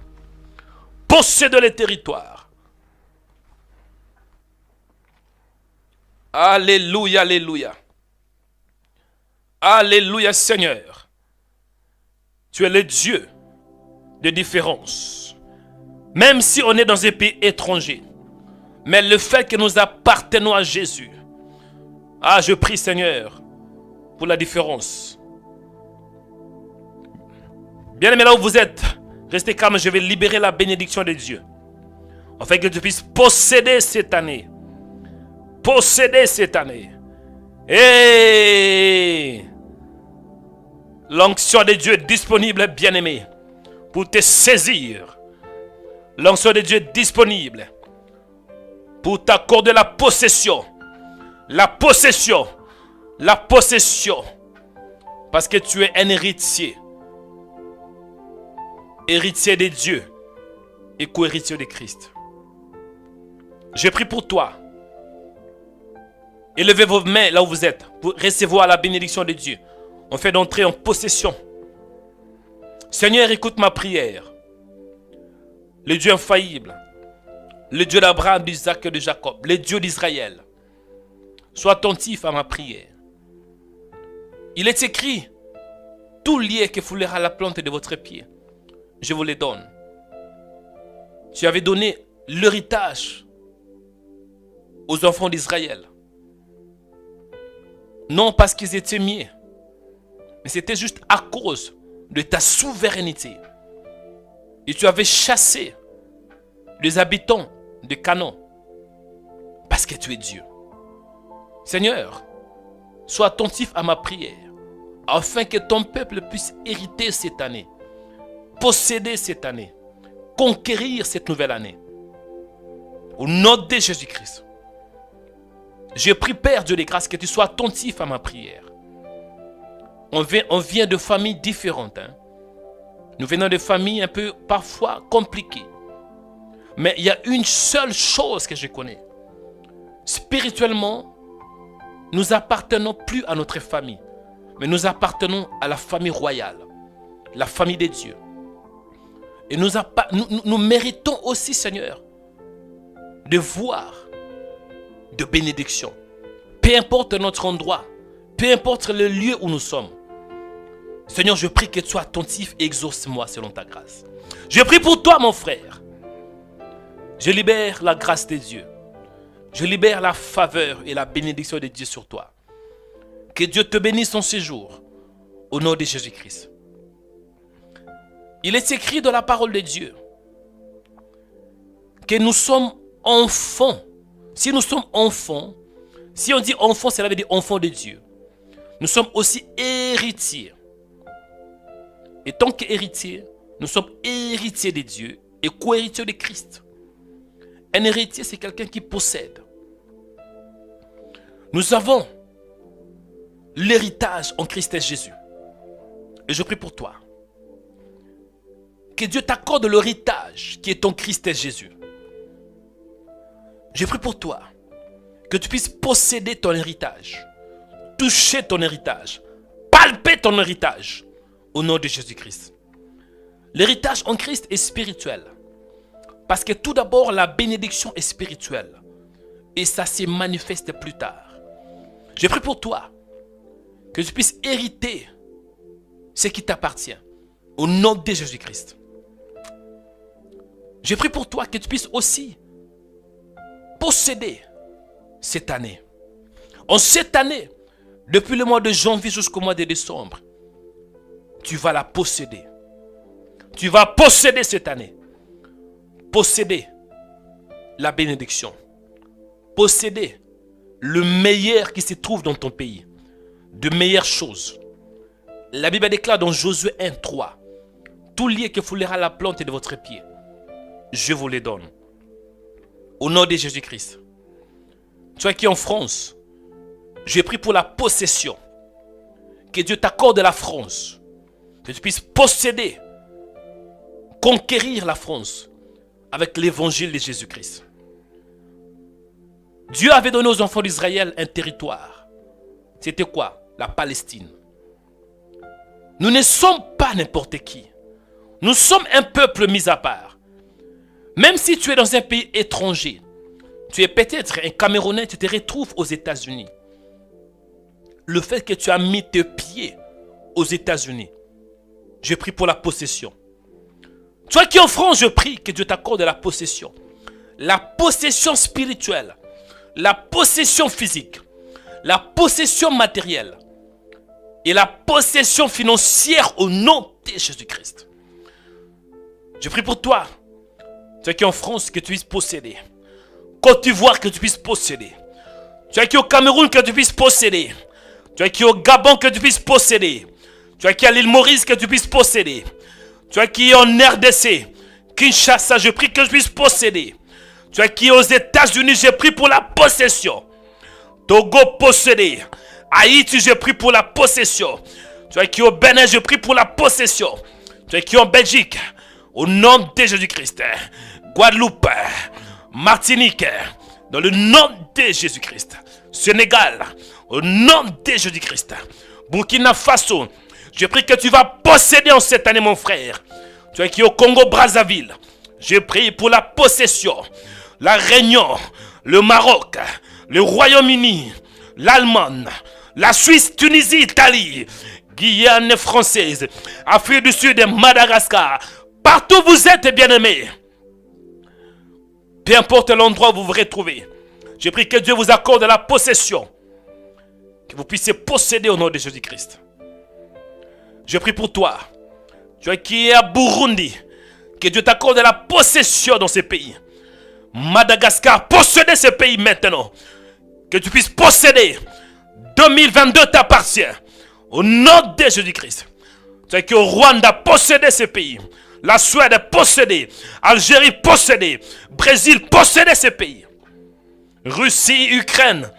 Possède le territoire. Alléluia, alléluia. Alléluia, Seigneur. Tu es le Dieu de différence. Même si on est dans un pays étranger. Mais le fait que nous appartenons à Jésus. Ah, je prie, Seigneur, pour la différence. Bien aimé, là où vous êtes, restez calme, je vais libérer la bénédiction de Dieu. Afin que tu puisses posséder cette année. Posséder cette année. Et l'onction de Dieu est disponible, bien-aimé, pour te saisir. L'onction de Dieu est disponible pour t'accorder la possession. La possession. La possession. Parce que tu es un héritier. Héritier de Dieu et co-héritier de Christ. Je prie pour toi. Élevez vos mains là où vous êtes pour recevoir la bénédiction de Dieu. On fait d'entrer en possession. Seigneur, écoute ma prière. Le Dieu infaillible, le Dieu d'Abraham, d'Isaac et de Jacob, le Dieu d'Israël. Sois attentif à ma prière. Il est écrit, tout lieu que foulera la plante de votre pied, je vous les donne. Tu avais donné l'héritage aux enfants d'Israël. Non parce qu'ils étaient mieux, mais c'était juste à cause de ta souveraineté. Et tu avais chassé les habitants de Canaan parce que tu es Dieu. Seigneur, sois attentif à ma prière afin que ton peuple puisse hériter cette année, posséder cette année, conquérir cette nouvelle année. Au nom de Jésus-Christ, je prie, Père Dieu des grâces, que tu sois attentif à ma prière. On vient de familles différentes. Nous venons de familles un peu parfois compliquées. Mais il y a une seule chose que je connais. Spirituellement, nous appartenons plus à notre famille, mais nous appartenons à la famille royale, la famille des dieux. Et nous méritons aussi, Seigneur, de voir de bénédiction. Peu importe notre endroit, peu importe le lieu où nous sommes. Seigneur, je prie que tu sois attentif et exauce-moi selon ta grâce. Je prie pour toi, mon frère. Je libère la grâce des dieux. Je libère la faveur et la bénédiction de Dieu sur toi. Que Dieu te bénisse en ce jour, au nom de Jésus-Christ. Il est écrit dans la parole de Dieu que nous sommes enfants. Si nous sommes enfants, si on dit enfants, cela veut dire enfants de Dieu. Nous sommes aussi héritiers. Et tant qu'héritiers, nous sommes héritiers de Dieu et co-héritiers de Christ. Un héritier, c'est quelqu'un qui possède. Nous avons l'héritage en Christ Jésus. Et je prie pour toi. Que Dieu t'accorde l'héritage qui est en Christ Jésus. Je prie pour toi. Que tu puisses posséder ton héritage. Toucher ton héritage. Palper ton héritage. Au nom de Jésus-Christ. L'héritage en Christ est spirituel. Parce que tout d'abord, la bénédiction est spirituelle. Et ça se manifeste plus tard. Je prie pour toi. Que tu puisses hériter ce qui t'appartient. Au nom de Jésus-Christ. Je prie pour toi que tu puisses aussi posséder cette année. En cette année, depuis le mois de janvier jusqu'au mois de décembre, tu vas la posséder. Tu vas posséder cette année. Posséder la bénédiction. Posséder le meilleur qui se trouve dans ton pays. De meilleures choses. La Bible déclare dans Josué 1:3, tout lieu que foulera la plante de votre pied, je vous les donne. Au nom de Jésus-Christ. Tu es qui en France, je prie pour la possession. Que Dieu t'accorde la France. Que tu puisses posséder, conquérir la France avec l'évangile de Jésus-Christ. Dieu avait donné aux enfants d'Israël un territoire. C'était quoi? La Palestine. Nous ne sommes pas n'importe qui. Nous sommes un peuple mis à part. Même si tu es dans un pays étranger, tu es peut-être un Camerounais, tu te retrouves aux États-Unis. Le fait que tu as mis tes pieds aux États-Unis, je prie pour la possession. Toi qui es en France, je prie que Dieu t'accorde la possession. La possession spirituelle, la possession physique, la possession matérielle et la possession financière au nom de Jésus-Christ. Je prie pour toi. Tu es qui en France, que tu puisses posséder. Côte d'Ivoire, que tu puisses posséder. Tu es qui au Cameroun, que tu puisses posséder. Tu es qui au Gabon, que tu puisses posséder. Tu es qui à l'île Maurice, que tu puisses posséder. Tu es qui en RDC, Kinshasa, je prie que je puisse posséder. Tu es qui aux États-Unis, je prie pour la possession. Togo, posséder. Haïti, je prie pour la possession. Tu es qui au Bénin, je prie pour la possession. Tu es qui en Belgique, au nom de Jésus-Christ. Guadeloupe, Martinique, dans le nom de Jésus-Christ. Sénégal, au nom de Jésus-Christ. Burkina Faso, je prie que tu vas posséder en cette année, mon frère. Tu es qui au Congo-Brazzaville, je prie pour la possession. La Réunion, le Maroc, le Royaume-Uni, l'Allemagne, la Suisse, Tunisie, Italie, Guyane française, Afrique du Sud et Madagascar. Partout où vous êtes, bien-aimés. Peu importe l'endroit où vous vous retrouvez. Je prie que Dieu vous accorde la possession. Que vous puissiez posséder au nom de Jésus-Christ. Je prie pour toi. Tu es qui est à Burundi. Que Dieu t'accorde la possession dans ces pays. Madagascar, posséder ces pays maintenant. Que tu puisses posséder. 2022 t'appartient. Au nom de Jésus-Christ. Tu es qui au Rwanda, posséder ces pays. La Suède, posséder. Algérie, posséder. Brésil, posséder ces pays. Russie, Ukraine,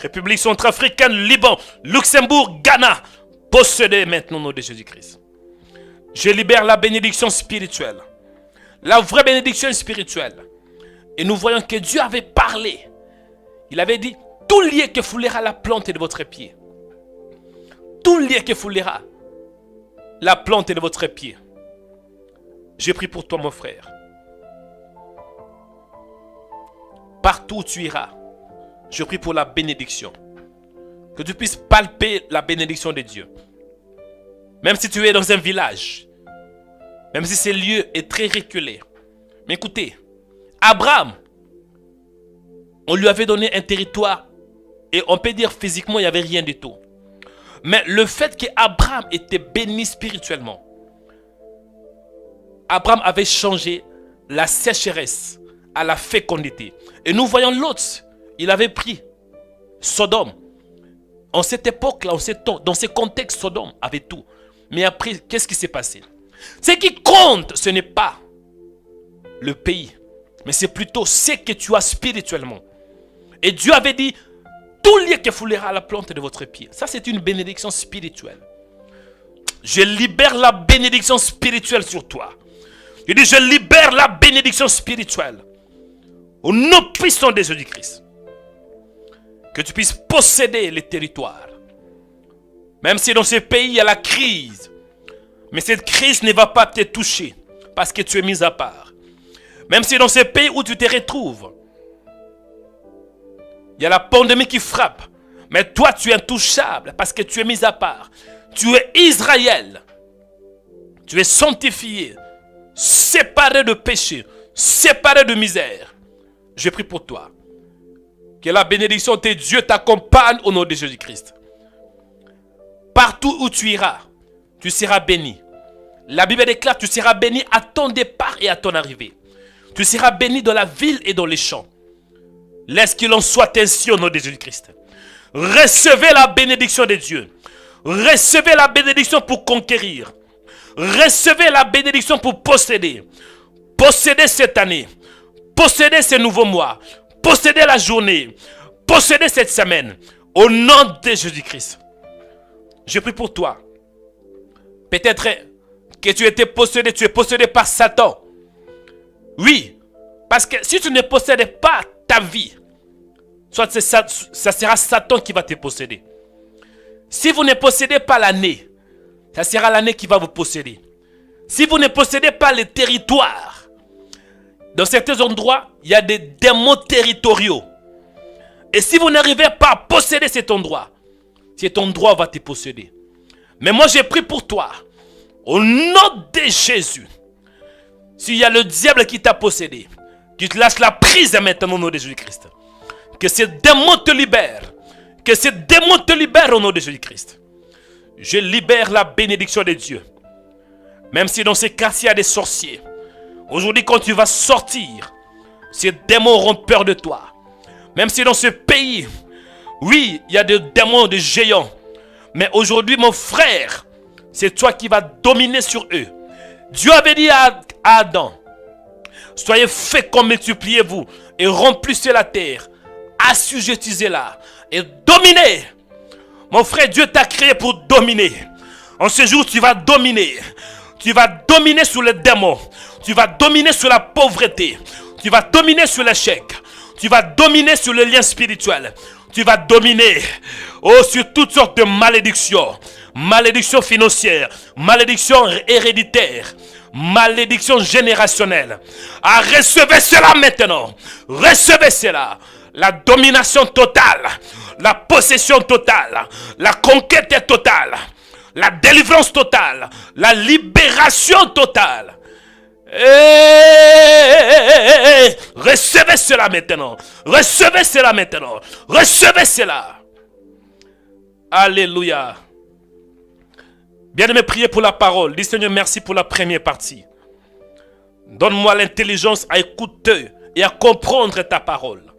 République centrafricaine, Liban, Luxembourg, Ghana, posséder maintenant au nom de Jésus-Christ. Je libère la bénédiction spirituelle. La vraie bénédiction spirituelle. Et nous voyons que Dieu avait parlé. Il avait dit, tout lieu que foulera la plante de votre pied. Tout lieu que foulera la plante de votre pied. Je prie pour toi, mon frère. Partout où tu iras, je prie pour la bénédiction. Que tu puisses palper la bénédiction de Dieu. Même si tu es dans un village, même si ce lieu est très reculé. Mais écoutez, Abraham, on lui avait donné un territoire et on peut dire physiquement, il n'y avait rien du tout. Mais le fait qu'Abraham était béni spirituellement, Abraham avait changé la sécheresse à la fécondité. Et nous voyons Lot, il avait pris Sodome. En cette époque-là, dans ce contexte, Sodome avait tout. Mais après, qu'est-ce qui s'est passé? Ce qui compte, ce n'est pas le pays, mais c'est plutôt ce que tu as spirituellement. Et Dieu avait dit, tout lieu que foulera la plante de votre pied. Ça, c'est une bénédiction spirituelle. Je libère la bénédiction spirituelle sur toi. Je dis, je libère la bénédiction spirituelle. Au nom puissant de Jésus-Christ. Que tu puisses posséder les territoires. Même si dans ce pays, il y a la crise. Mais cette crise ne va pas te toucher. Parce que tu es mis à part. Même si dans ce pays où tu te retrouves, il y a la pandémie qui frappe. Mais toi, tu es intouchable parce que tu es mis à part. Tu es Israël. Tu es sanctifié. Séparé de péché. Séparé de misère. Je prie pour toi. Que la bénédiction de Dieu t'accompagne au nom de Jésus-Christ. Partout où tu iras, tu seras béni. La Bible déclare, tu seras béni à ton départ et à ton arrivée. Tu seras béni dans la ville et dans les champs. Laisse qu'il en soit ainsi au nom de Jésus-Christ. Recevez la bénédiction de Dieu. Recevez la bénédiction pour conquérir. Recevez la bénédiction pour posséder. Possédez cette année. Possédez ce nouveau mois. Possédez la journée. Possédez cette semaine. Au nom de Jésus-Christ. Je prie pour toi. Peut-être que tu es possédé par Satan. Oui. Parce que si tu ne possèdes pas ta vie, soit ça sera Satan qui va te posséder. Si vous ne possédez pas l'année, ça sera l'année qui va vous posséder. Si vous ne possédez pas les territoires, dans certains endroits, il y a des démons territoriaux. Et si vous n'arrivez pas à posséder cet endroit va te posséder. Mais moi, j'ai pris pour toi, au nom de Jésus, s'il y a le diable qui t'a possédé, qu'il te lâche la prise maintenant au nom de Jésus-Christ. Que ce démon te libère. Que ce démon te libère au nom de Jésus-Christ. Je libère la bénédiction de Dieu. Même si dans ces quartiers il y a des sorciers. Aujourd'hui quand tu vas sortir, ces démons auront peur de toi. Même si dans ce pays, oui, il y a des démons, des géants. Mais aujourd'hui mon frère, c'est toi qui vas dominer sur eux. Dieu avait dit à Adam, soyez féconds, multipliez-vous et remplissez la terre. Assujettissez-la et dominez. Mon frère, Dieu t'a créé pour dominer. En ce jour, tu vas dominer. Tu vas dominer sur les démons. Tu vas dominer sur la pauvreté. Tu vas dominer sur l'échec. Tu vas dominer sur le lien spirituel. Tu vas dominer sur toutes sortes de malédictions. Malédiction financière, malédiction héréditaire, malédiction générationnelle. Ah, recevez cela maintenant. Recevez cela. La domination totale, la possession totale, la conquête totale, la délivrance totale, la libération totale. Recevez cela maintenant. Recevez cela maintenant. Recevez cela. Alléluia. Bien-aimé, priez pour la parole. Dis Seigneur, merci pour la première partie. Donne-moi l'intelligence à écouter et à comprendre ta parole.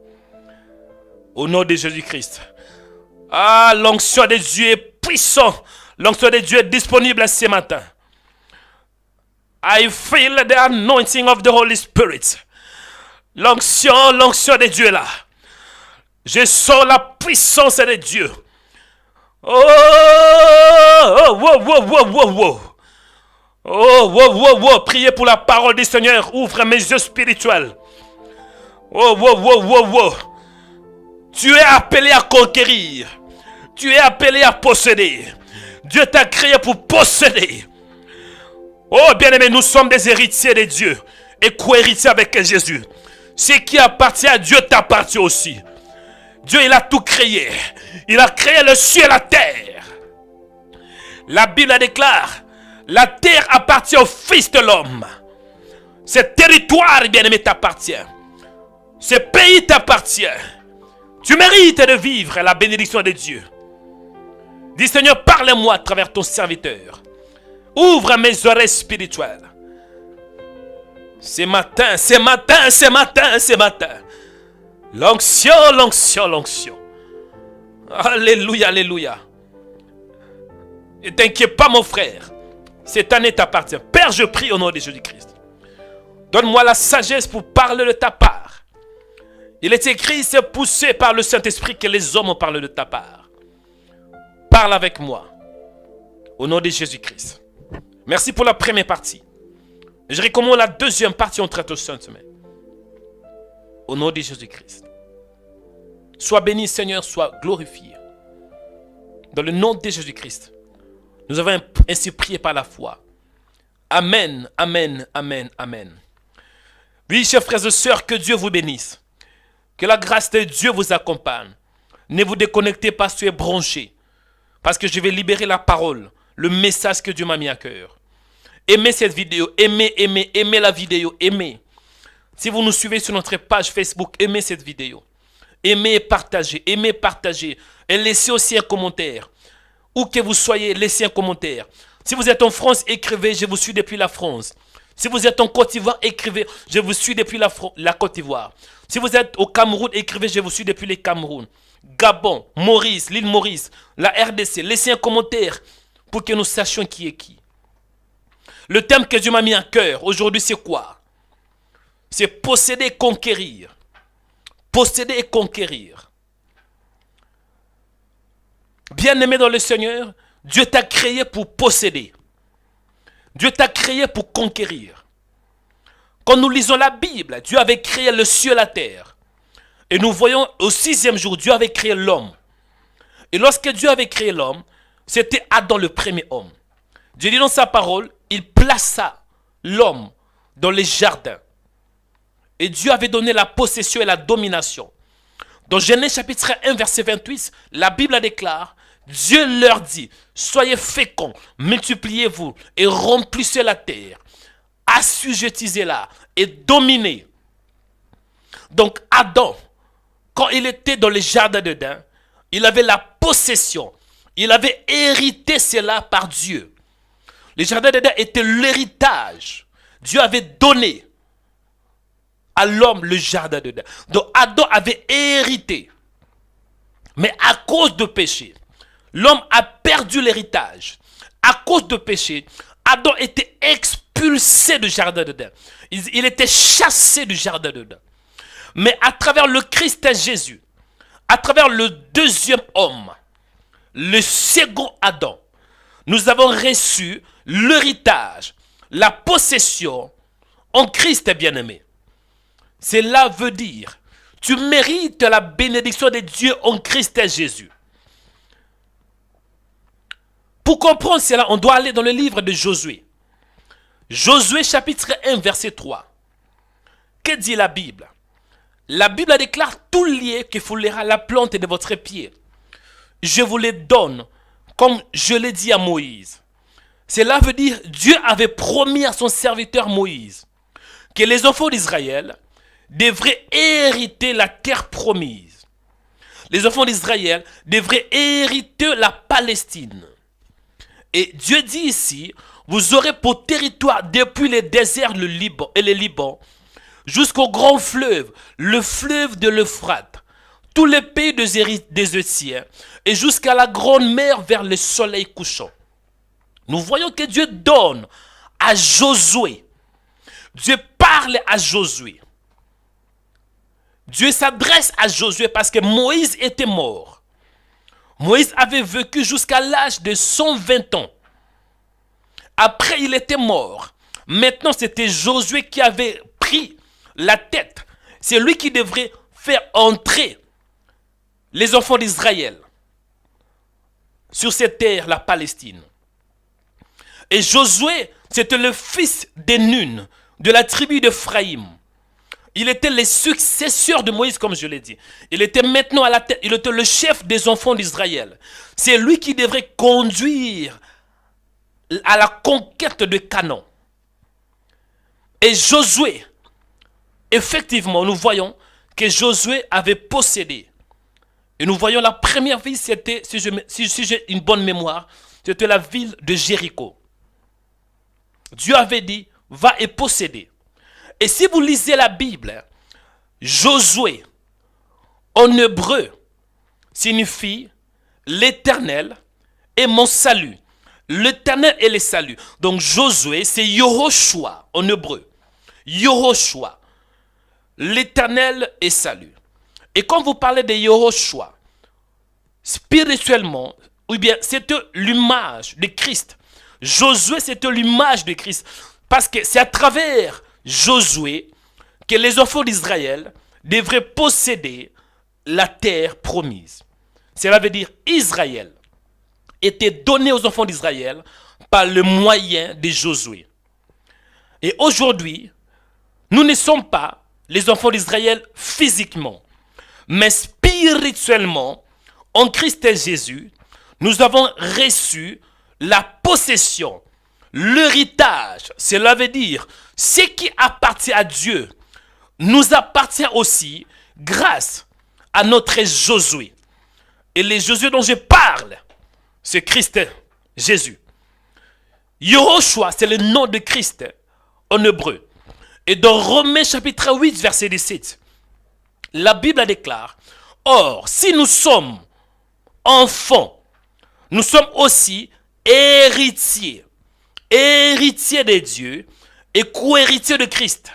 Au nom de Jésus-Christ. Ah, l'onction de Dieu est puissante. L'onction de Dieu est disponible ce matin. I feel the anointing of the Holy Spirit. L'onction de Dieu est là. Je sens la puissance de Dieu. Oh, oh, wow, wow, wow, wow, wow. Oh, wow, wow, wow. Priez pour la parole du Seigneur. Ouvre mes yeux spirituels. Oh, wow, wow, wow, wow. Tu es appelé à conquérir. Tu es appelé à posséder. Dieu t'a créé pour posséder. Oh, bien-aimé, nous sommes des héritiers de Dieu. Et co-héritiers avec Jésus. Ce qui appartient à Dieu t'appartient aussi. Dieu, il a tout créé. Il a créé le ciel et la terre. La Bible déclare, la terre appartient au Fils de l'homme. Ce territoire, bien-aimé, t'appartient. Ce pays t'appartient. Tu mérites de vivre la bénédiction de Dieu. Dis Seigneur, parle-moi à travers ton serviteur. Ouvre mes oreilles spirituelles. Ce matin. L'onction. Alléluia, alléluia. Ne t'inquiète pas, mon frère. Cette année t'appartient. Père, je prie au nom de Jésus-Christ. Donne-moi la sagesse pour parler de ta part. Il est écrit, c'est poussé par le Saint-Esprit que les hommes parlent de ta part. Parle avec moi. Au nom de Jésus-Christ. Merci pour la première partie. Je recommande la deuxième partie, on traite au Saint-Semaine. Au nom de Jésus-Christ. Sois béni, Seigneur, sois glorifié. Dans le nom de Jésus-Christ. Nous avons ainsi prié par la foi. Amen, amen, amen, amen. Oui, chers frères et sœurs, que Dieu vous bénisse. Que la grâce de Dieu vous accompagne. Ne vous déconnectez pas, soyez branchés. Parce que je vais libérer la parole, le message que Dieu m'a mis à cœur. Aimez cette vidéo, aimez la vidéo, aimez. Si vous nous suivez sur notre page Facebook, aimez cette vidéo. Aimez et partagez. Et laissez aussi un commentaire. Où que vous soyez, laissez un commentaire. Si vous êtes en France, écrivez, je vous suis depuis la France. Si vous êtes en Côte d'Ivoire, écrivez, je vous suis depuis la Côte d'Ivoire. Si vous êtes au Cameroun, écrivez, je vous suis depuis le Cameroun. Gabon, Maurice, l'île Maurice, la RDC, laissez un commentaire pour que nous sachions qui est qui. Le thème que Dieu m'a mis à cœur aujourd'hui, c'est quoi? C'est posséder et conquérir. Posséder et conquérir. Bien-aimé dans le Seigneur, Dieu t'a créé pour posséder. Dieu t'a créé pour conquérir. Quand nous lisons la Bible, Dieu avait créé le ciel et la terre. Et nous voyons au 6e jour, Dieu avait créé l'homme. Et lorsque Dieu avait créé l'homme, c'était Adam le premier homme. Dieu dit dans sa parole, il plaça l'homme dans les jardins. Et Dieu avait donné la possession et la domination. Dans Genèse chapitre 1, verset 28, la Bible déclare, Dieu leur dit, soyez féconds, multipliez-vous et remplissez la terre, assujettissez-la et dominez. Donc Adam, quand il était dans le jardin d'Éden, il avait la possession, il avait hérité cela par Dieu. Le jardin d'Éden était l'héritage. Dieu avait donné à l'homme le jardin d'Éden. Donc Adam avait hérité. Mais à cause de péché, l'homme a perdu l'héritage. À cause de péché, Adam était expulsé du jardin d'Éden. Il était chassé du jardin d'Éden. Mais à travers le Christ Jésus, à travers le deuxième homme, le second Adam, nous avons reçu l'héritage, la possession en Christ bien-aimé. Cela veut dire, tu mérites la bénédiction de Dieu en Christ Jésus. Pour comprendre cela, on doit aller dans le livre de Josué. Josué chapitre 1 verset 3. Que dit la Bible? La Bible déclare tout lié qui foulera la plante de votre pied. Je vous les donne comme je l'ai dit à Moïse. Cela veut dire Dieu avait promis à son serviteur Moïse que les enfants d'Israël devraient hériter la terre promise. les enfants d'Israël devraient hériter la Palestine. Et Dieu dit ici, vous aurez pour territoire depuis les déserts le Liban, jusqu'au grand fleuve, le fleuve de l'Euphrate, tous les pays des Éthiopiens, et jusqu'à la grande mer vers le soleil couchant. Nous voyons que Dieu donne à Josué. Dieu parle à Josué. Dieu s'adresse à Josué parce que Moïse était mort. Moïse avait vécu jusqu'à l'âge de 120 ans. Après, il était mort. Maintenant, c'était Josué qui avait pris la tête. C'est lui qui devrait faire entrer les enfants d'Israël sur cette terre, la Palestine. Et Josué, c'était le fils de Nun, de la tribu d'Ephraïm. Il était le successeur de Moïse, comme je l'ai dit. Il était maintenant à la tête, il était le chef des enfants d'Israël. C'est lui qui devrait conduire à la conquête de Canaan. Et Josué, effectivement, nous voyons que Josué avait possédé. Et nous voyons la première ville, c'était, si j'ai une bonne mémoire, c'était la ville de Jéricho. Dieu avait dit, va et posséder. Et si vous lisez la Bible, Josué, en hébreu, signifie l'Éternel est mon salut. L'Éternel est le salut. Donc Josué, c'est Yehoshua en hébreu. Yehoshua. L'Éternel est salut. Et quand vous parlez de Yehoshua, spirituellement, ou bien c'était l'image de Christ. Josué, c'était l'image de Christ. Parce que c'est à travers Josué que les enfants d'Israël devraient posséder la terre promise. Cela veut dire Israël était donné aux enfants d'Israël par le moyen de Josué. Et aujourd'hui, nous ne sommes pas les enfants d'Israël physiquement, mais spirituellement, en Christ Jésus, nous avons reçu la possession, l'héritage. Cela veut dire ce qui appartient à Dieu nous appartient aussi grâce à notre Josué. Et les Josué dont je parle, c'est Christ Jésus. Yehoshua, c'est le nom de Christ en hébreu. Et dans Romains chapitre 8, verset 17, la Bible déclare, or, si nous sommes enfants, nous sommes aussi héritiers. Héritiers de Dieu et co-héritiers de Christ.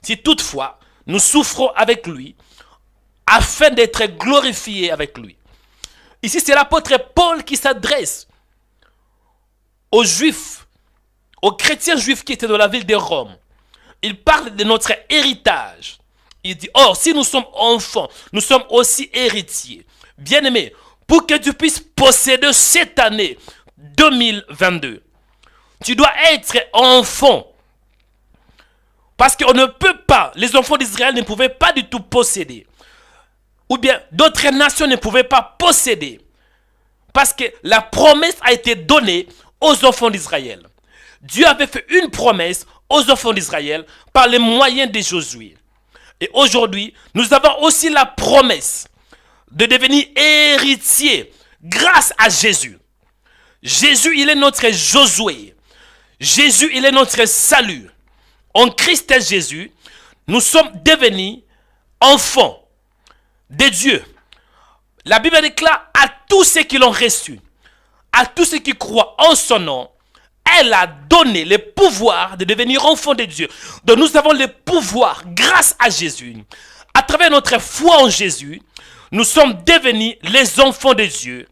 Si toutefois, nous souffrons avec lui, afin d'être glorifiés avec lui. Ici, c'est l'apôtre Paul qui s'adresse aux Juifs, aux chrétiens juifs qui étaient dans la ville de Rome. Il parle de notre héritage. Il dit, or, si nous sommes enfants, nous sommes aussi héritiers. Bien-aimés, pour que tu puisses posséder cette année 2022, tu dois être enfant. Parce qu'on ne peut pas, les enfants d'Israël ne pouvaient pas du tout posséder. Ou bien d'autres nations ne pouvaient pas posséder. Parce que la promesse a été donnée aux enfants d'Israël. Dieu avait fait une promesse aux enfants d'Israël par les moyens de Josué. Et aujourd'hui, nous avons aussi la promesse de devenir héritiers grâce à Jésus. Jésus, il est notre Josué. Jésus, il est notre salut. En Christ Jésus, nous sommes devenus enfants de Dieu. La Bible déclare à tous ceux qui l'ont reçu, à tous ceux qui croient en son nom, elle a donné le pouvoir de devenir enfants de Dieu. Donc nous avons le pouvoir grâce à Jésus. À travers notre foi en Jésus, nous sommes devenus les enfants de Dieu.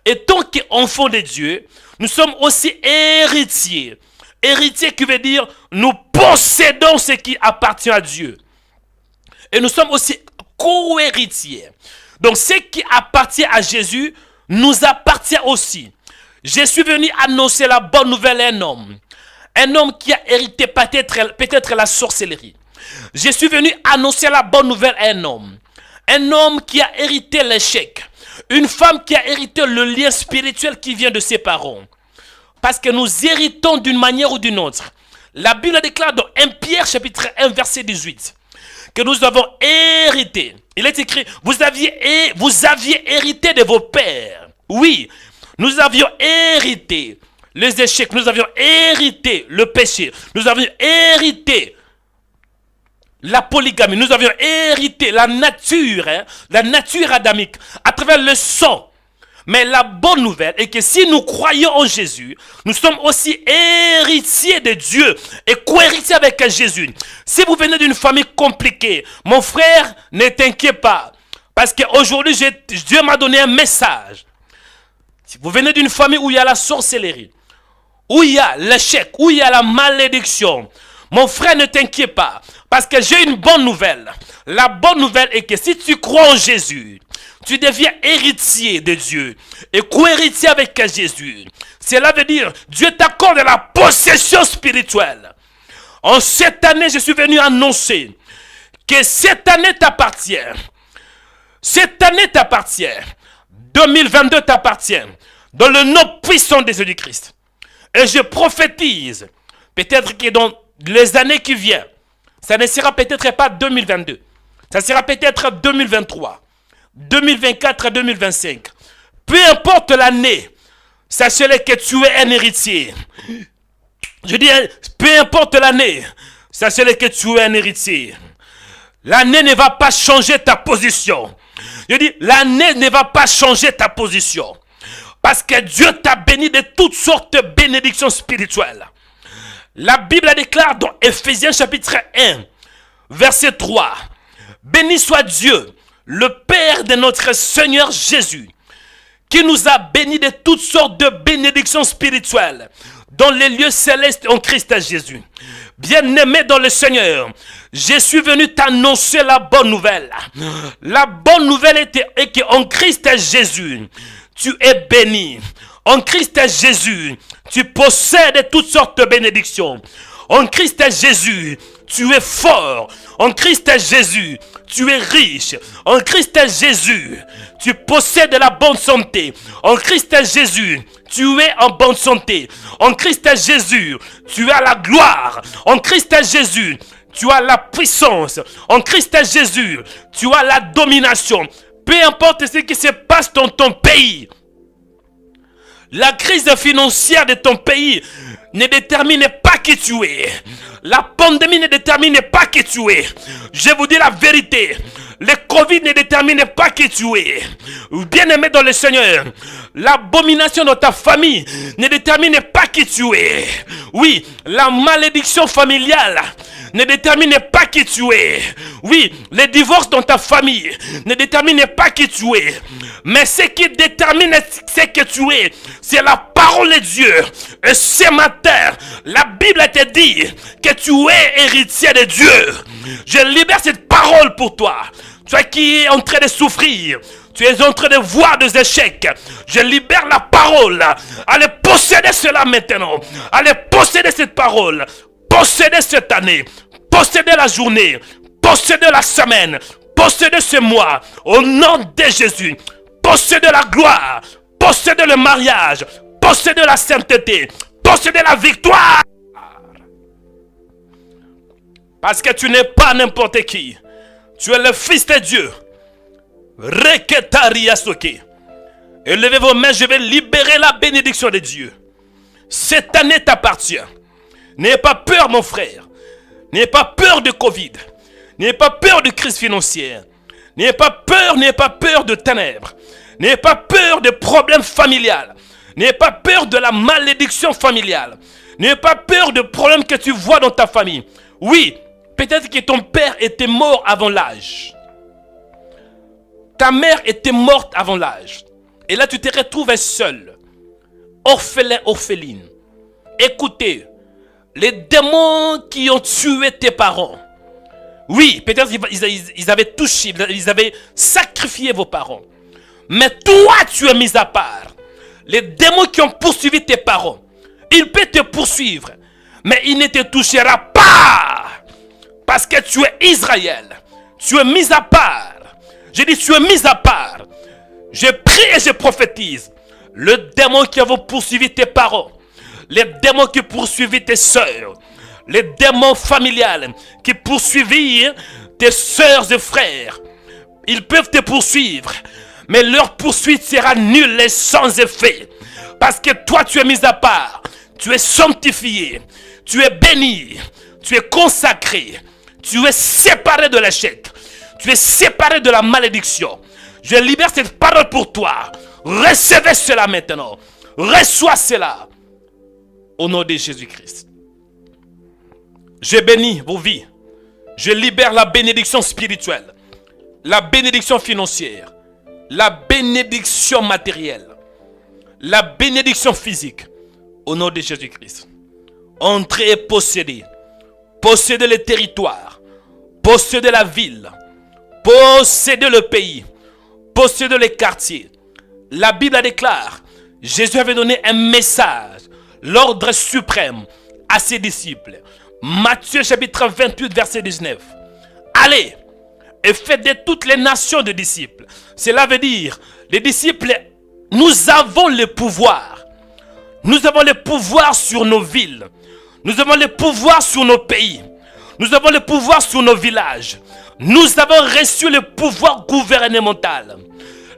Et tant qu'enfants de Dieu, nous sommes aussi héritiers. Héritier qui veut dire nous possédons ce qui appartient à Dieu. Et nous sommes aussi co-héritiers. Donc ce qui appartient à Jésus nous appartient aussi. Je suis venu annoncer la bonne nouvelle à un homme qui a hérité peut-être la sorcellerie. Je suis venu annoncer la bonne nouvelle à un homme qui a hérité l'échec. Une femme qui a hérité le lien spirituel qui vient de ses parents. Parce que nous héritons d'une manière ou d'une autre. La Bible déclare dans 1 Pierre chapitre 1 verset 18 que nous avons hérité. Il est écrit, vous aviez hérité de vos pères. Oui, nous avions hérité les échecs, nous avions hérité le péché, nous avions hérité la polygamie, nous avions hérité la nature adamique à travers le sang. Mais la bonne nouvelle est que si nous croyons en Jésus, nous sommes aussi héritiers de Dieu et co-héritiers avec Jésus. Si vous venez d'une famille compliquée, mon frère, ne t'inquiète pas. Parce qu'aujourd'hui, Dieu m'a donné un message. Si vous venez d'une famille où il y a la sorcellerie, où il y a l'échec, où il y a la malédiction, mon frère, ne t'inquiète pas. Parce que j'ai une bonne nouvelle. La bonne nouvelle est que si tu crois en Jésus, tu deviens héritier de Dieu et co-héritier avec Jésus. Cela veut dire, Dieu t'accorde la possession spirituelle. En cette année, je suis venu annoncer que cette année t'appartient. Cette année t'appartient. 2022 t'appartient. Dans le nom puissant de Jésus-Christ. Et je prophétise, peut-être que dans les années qui viennent, ça ne sera peut-être pas 2022. Ça sera peut-être 2023. 2024 2025. Peu importe l'année, sachez-le que tu es un héritier. Je dis, peu importe l'année, sachez-le que tu es un héritier. L'année ne va pas changer ta position. Je dis, l'année ne va pas changer ta position. Parce que Dieu t'a béni de toutes sortes de bénédictions spirituelles. La Bible déclare dans Ephésiens chapitre 1, verset 3. Béni soit Dieu, le Père de notre Seigneur Jésus, qui nous a bénis de toutes sortes de bénédictions spirituelles dans les lieux célestes en Christ Jésus. Bien-aimé dans le Seigneur, je suis venu t'annoncer la bonne nouvelle. La bonne nouvelle est qu'en Christ Jésus, tu es béni. En Christ Jésus, tu possèdes toutes sortes de bénédictions. En Christ Jésus, tu es fort. En Christ Jésus, tu es riche. En Christ Jésus, tu possèdes la bonne santé. En Christ Jésus, tu es en bonne santé. En Christ Jésus, tu as la gloire. En Christ Jésus, tu as la puissance. En Christ Jésus, tu as la domination. Peu importe ce qui se passe dans ton pays, la crise financière de ton pays ne détermine pas qui tu es. La pandémie ne détermine pas qui tu es. Je vous dis la vérité. Le Covid ne détermine pas qui tu es. Bien-aimé dans le Seigneur, l'abomination de ta famille ne détermine pas qui tu es. Oui, la malédiction familiale ne détermine pas qui tu es. Oui, le divorce dans ta famille ne détermine pas qui tu es. Mais ce qui détermine ce que tu es, c'est la parole de Dieu. Et ce matin, la Bible te dit que tu es héritier de Dieu. Je libère cette parole pour toi. Toi qui es en train de souffrir, tu es en train de voir des échecs. Je libère la parole. Allez posséder cela maintenant. Allez posséder cette parole. Posséder cette année. Posséder la journée. Posséder la semaine. Posséder ce mois. Au nom de Jésus. Posséder la gloire. Posséder le mariage. Posséder la sainteté. Posséder la victoire. Parce que tu n'es pas n'importe qui. Tu es le Fils de Dieu. Élevez vos mains, je vais libérer la bénédiction de Dieu. Cette année t'appartient. N'ayez pas peur, mon frère. N'ayez pas peur de Covid. N'ayez pas peur de crise financière. N'ayez pas peur de ténèbres. N'ayez pas peur de problèmes familiales. N'ayez pas peur de la malédiction familiale. N'ayez pas peur de problèmes que tu vois dans ta famille. Oui, peut-être que ton père était mort avant l'âge. Ta mère était morte avant l'âge. Et là, tu te retrouves seul. Orphelin, orpheline. Écoutez, les démons qui ont tué tes parents. Oui, peut-être ils avaient touché, ils avaient sacrifié vos parents. Mais toi, tu es mis à part. Les démons qui ont poursuivi tes parents, ils peuvent te poursuivre. Mais il ne te touchera pas. Parce que tu es Israël. Tu es mis à part. Je dis, tu es mis à part. Je prie et je prophétise. Le démon qui a poursuivi tes parents. Les démons qui poursuivi tes soeurs. les démons familiales qui poursuivirent tes sœurs et frères, ils peuvent te poursuivre, mais leur poursuite sera nulle et sans effet. Parce que toi, tu es mis à part, tu es sanctifié, tu es béni, tu es consacré, tu es séparé de l'échec, tu es séparé de la malédiction. Je libère cette parole pour toi. Recevez cela maintenant. Reçois cela. Au nom de Jésus-Christ. Je bénis vos vies. Je libère la bénédiction spirituelle, la bénédiction financière, la bénédiction matérielle, la bénédiction physique. Au nom de Jésus-Christ. Entrez et possédez. Possédez les territoires. Possédez la ville. Possédez le pays. Possédez les quartiers. La Bible déclare, Jésus avait donné un message, l'ordre suprême à ses disciples. Matthieu chapitre 28 verset 19. Allez et faites de toutes les nations de disciples. Cela veut dire, les disciples, nous avons le pouvoir. Nous avons le pouvoir sur nos villes. Nous avons le pouvoir sur nos pays. Nous avons le pouvoir sur nos villages. Nous avons reçu le pouvoir gouvernemental.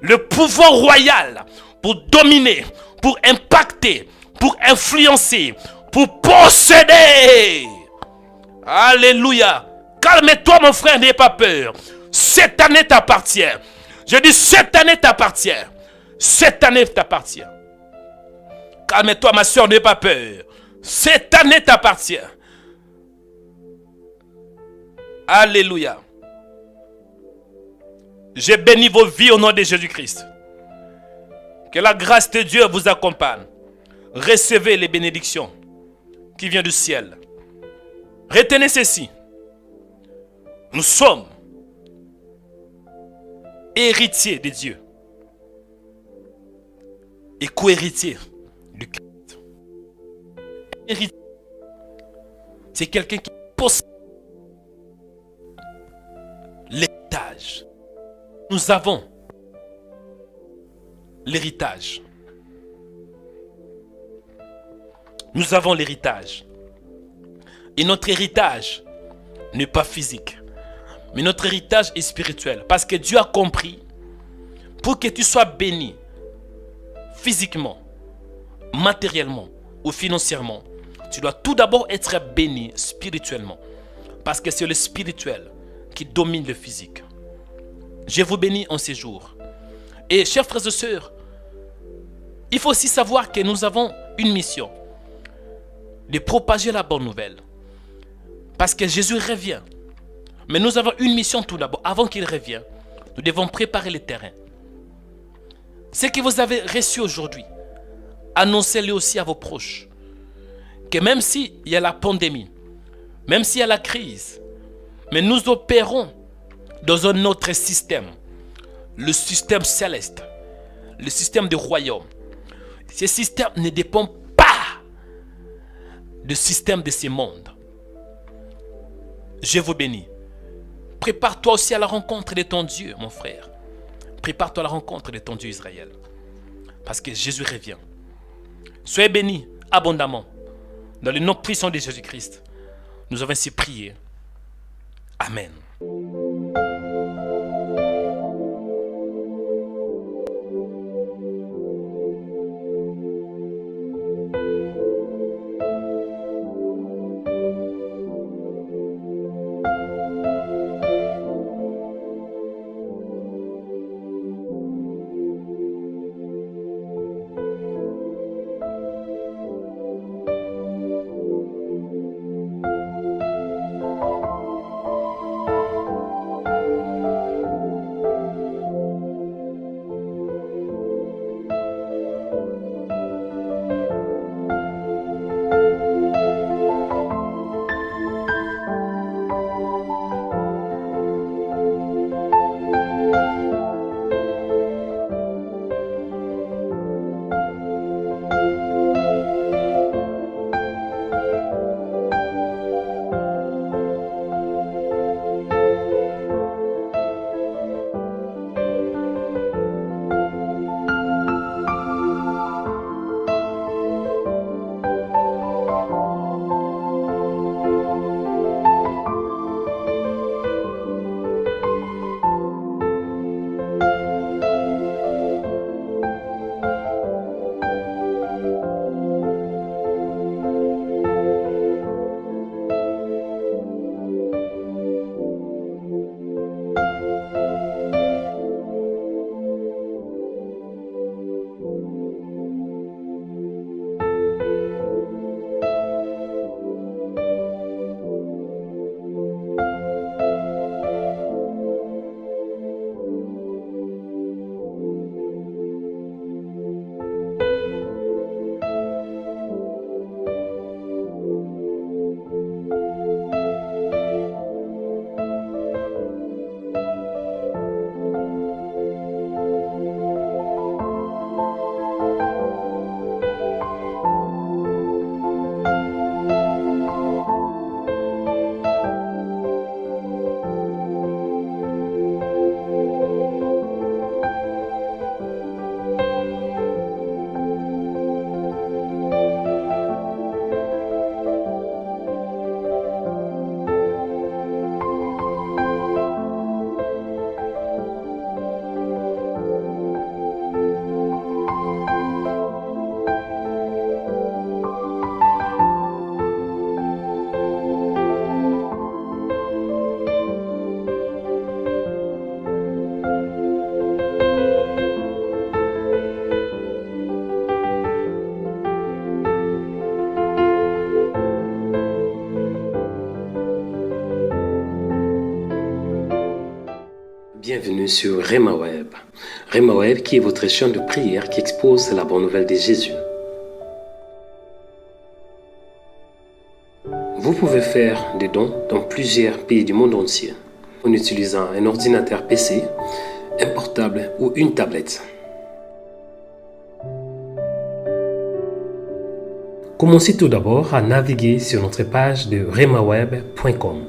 Le pouvoir royal pour dominer, pour impacter, pour influencer, pour posséder. Alléluia. Calme-toi mon frère, n'aie pas peur. Cette année t'appartient. Je dis cette année t'appartient. Cette année t'appartient. Calme-toi ma soeur, n'aie pas peur. Cette année t'appartient. Alléluia. Je bénis vos vies au nom de Jésus-Christ. Que la grâce de Dieu vous accompagne. Recevez les bénédictions qui viennent du ciel. Retenez ceci. Nous sommes héritiers de Dieu et co-héritiers du Christ. Héritier, c'est quelqu'un qui possède l'héritage. Nous avons l'héritage. Nous avons l'héritage. Et notre héritage n'est pas physique, mais notre héritage est spirituel. Parce que Dieu a compris, pour que tu sois béni physiquement, matériellement ou financièrement, tu dois tout d'abord être béni spirituellement. Parce que c'est le spirituel qui domine le physique. Je vous bénis en ces jours. Et chers frères et sœurs, il faut aussi savoir que nous avons une mission de propager la bonne nouvelle. Parce que Jésus revient. Mais nous avons une mission tout d'abord. Avant qu'il revienne, nous devons préparer le terrain. Ce que vous avez reçu aujourd'hui, annoncez-le aussi à vos proches. Que même s'il y a la pandémie, même s'il y a la crise, mais nous opérons dans un autre système. Le système céleste. Le système du royaume. Ce système ne dépend pas du système de ce monde. Je vous bénis. Prépare-toi aussi à la rencontre de ton Dieu, mon frère. Prépare-toi à la rencontre de ton Dieu Israël. Parce que Jésus revient. Soyez bénis abondamment. Dans le nom puissant de Jésus-Christ, nous avons ainsi prié. Amen. Bienvenue sur RhemaWeb. RhemaWeb qui est votre chaîne de prière qui expose la bonne nouvelle de Jésus. Vous pouvez faire des dons dans plusieurs pays du monde entier en utilisant un ordinateur PC, un portable ou une tablette. Commencez tout d'abord à naviguer sur notre page de rhemaweb.com.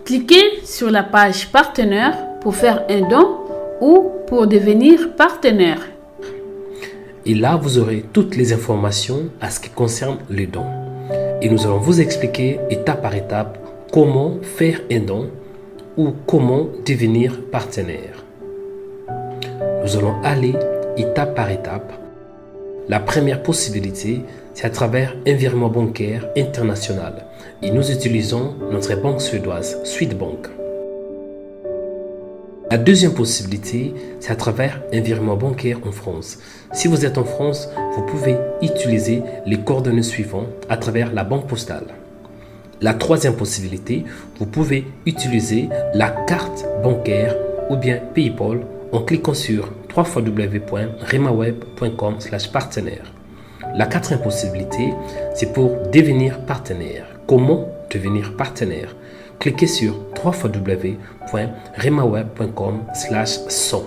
Cliquez sur la page partenaire pour faire un don ou pour devenir partenaire. Et là, vous aurez toutes les informations à ce qui concerne les dons. Et nous allons vous expliquer étape par étape comment faire un don ou comment devenir partenaire. Nous allons aller étape par étape. La première possibilité, c'est à travers un virement bancaire international. Et nous utilisons notre banque suédoise, Swedbank. La deuxième possibilité, c'est à travers un virement bancaire en France. Si vous êtes en France, vous pouvez utiliser les coordonnées suivantes à travers la banque postale. La troisième possibilité, vous pouvez utiliser la carte bancaire ou bien PayPal en cliquant sur www.rhemaweb.com/partenaire. La quatrième possibilité, c'est pour devenir partenaire. Comment devenir partenaire? Cliquez sur www.rhemaweb.com/100.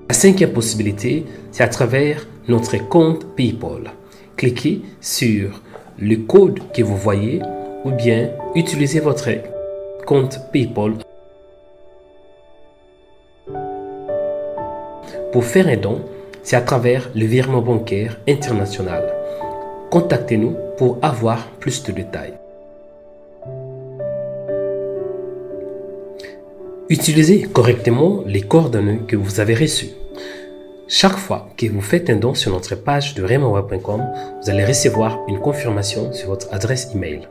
La cinquième possibilité, c'est à travers notre compte PayPal. Cliquez sur le code que vous voyez ou bien utilisez votre compte PayPal. Pour faire un don, c'est à travers le virement bancaire international. Contactez-nous pour avoir plus de détails. Utilisez correctement les coordonnées que vous avez reçues. Chaque fois que vous faites un don sur notre page de rhemaweb.com, vous allez recevoir une confirmation sur votre adresse email.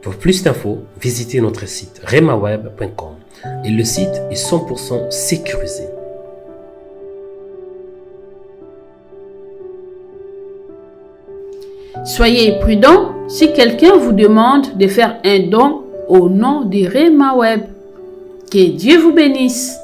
Pour plus d'infos, visitez notre site rhemaweb.com et le site est 100% sécurisé. Soyez prudent si quelqu'un vous demande de faire un don au nom de RhemaWeb. Que Dieu vous bénisse.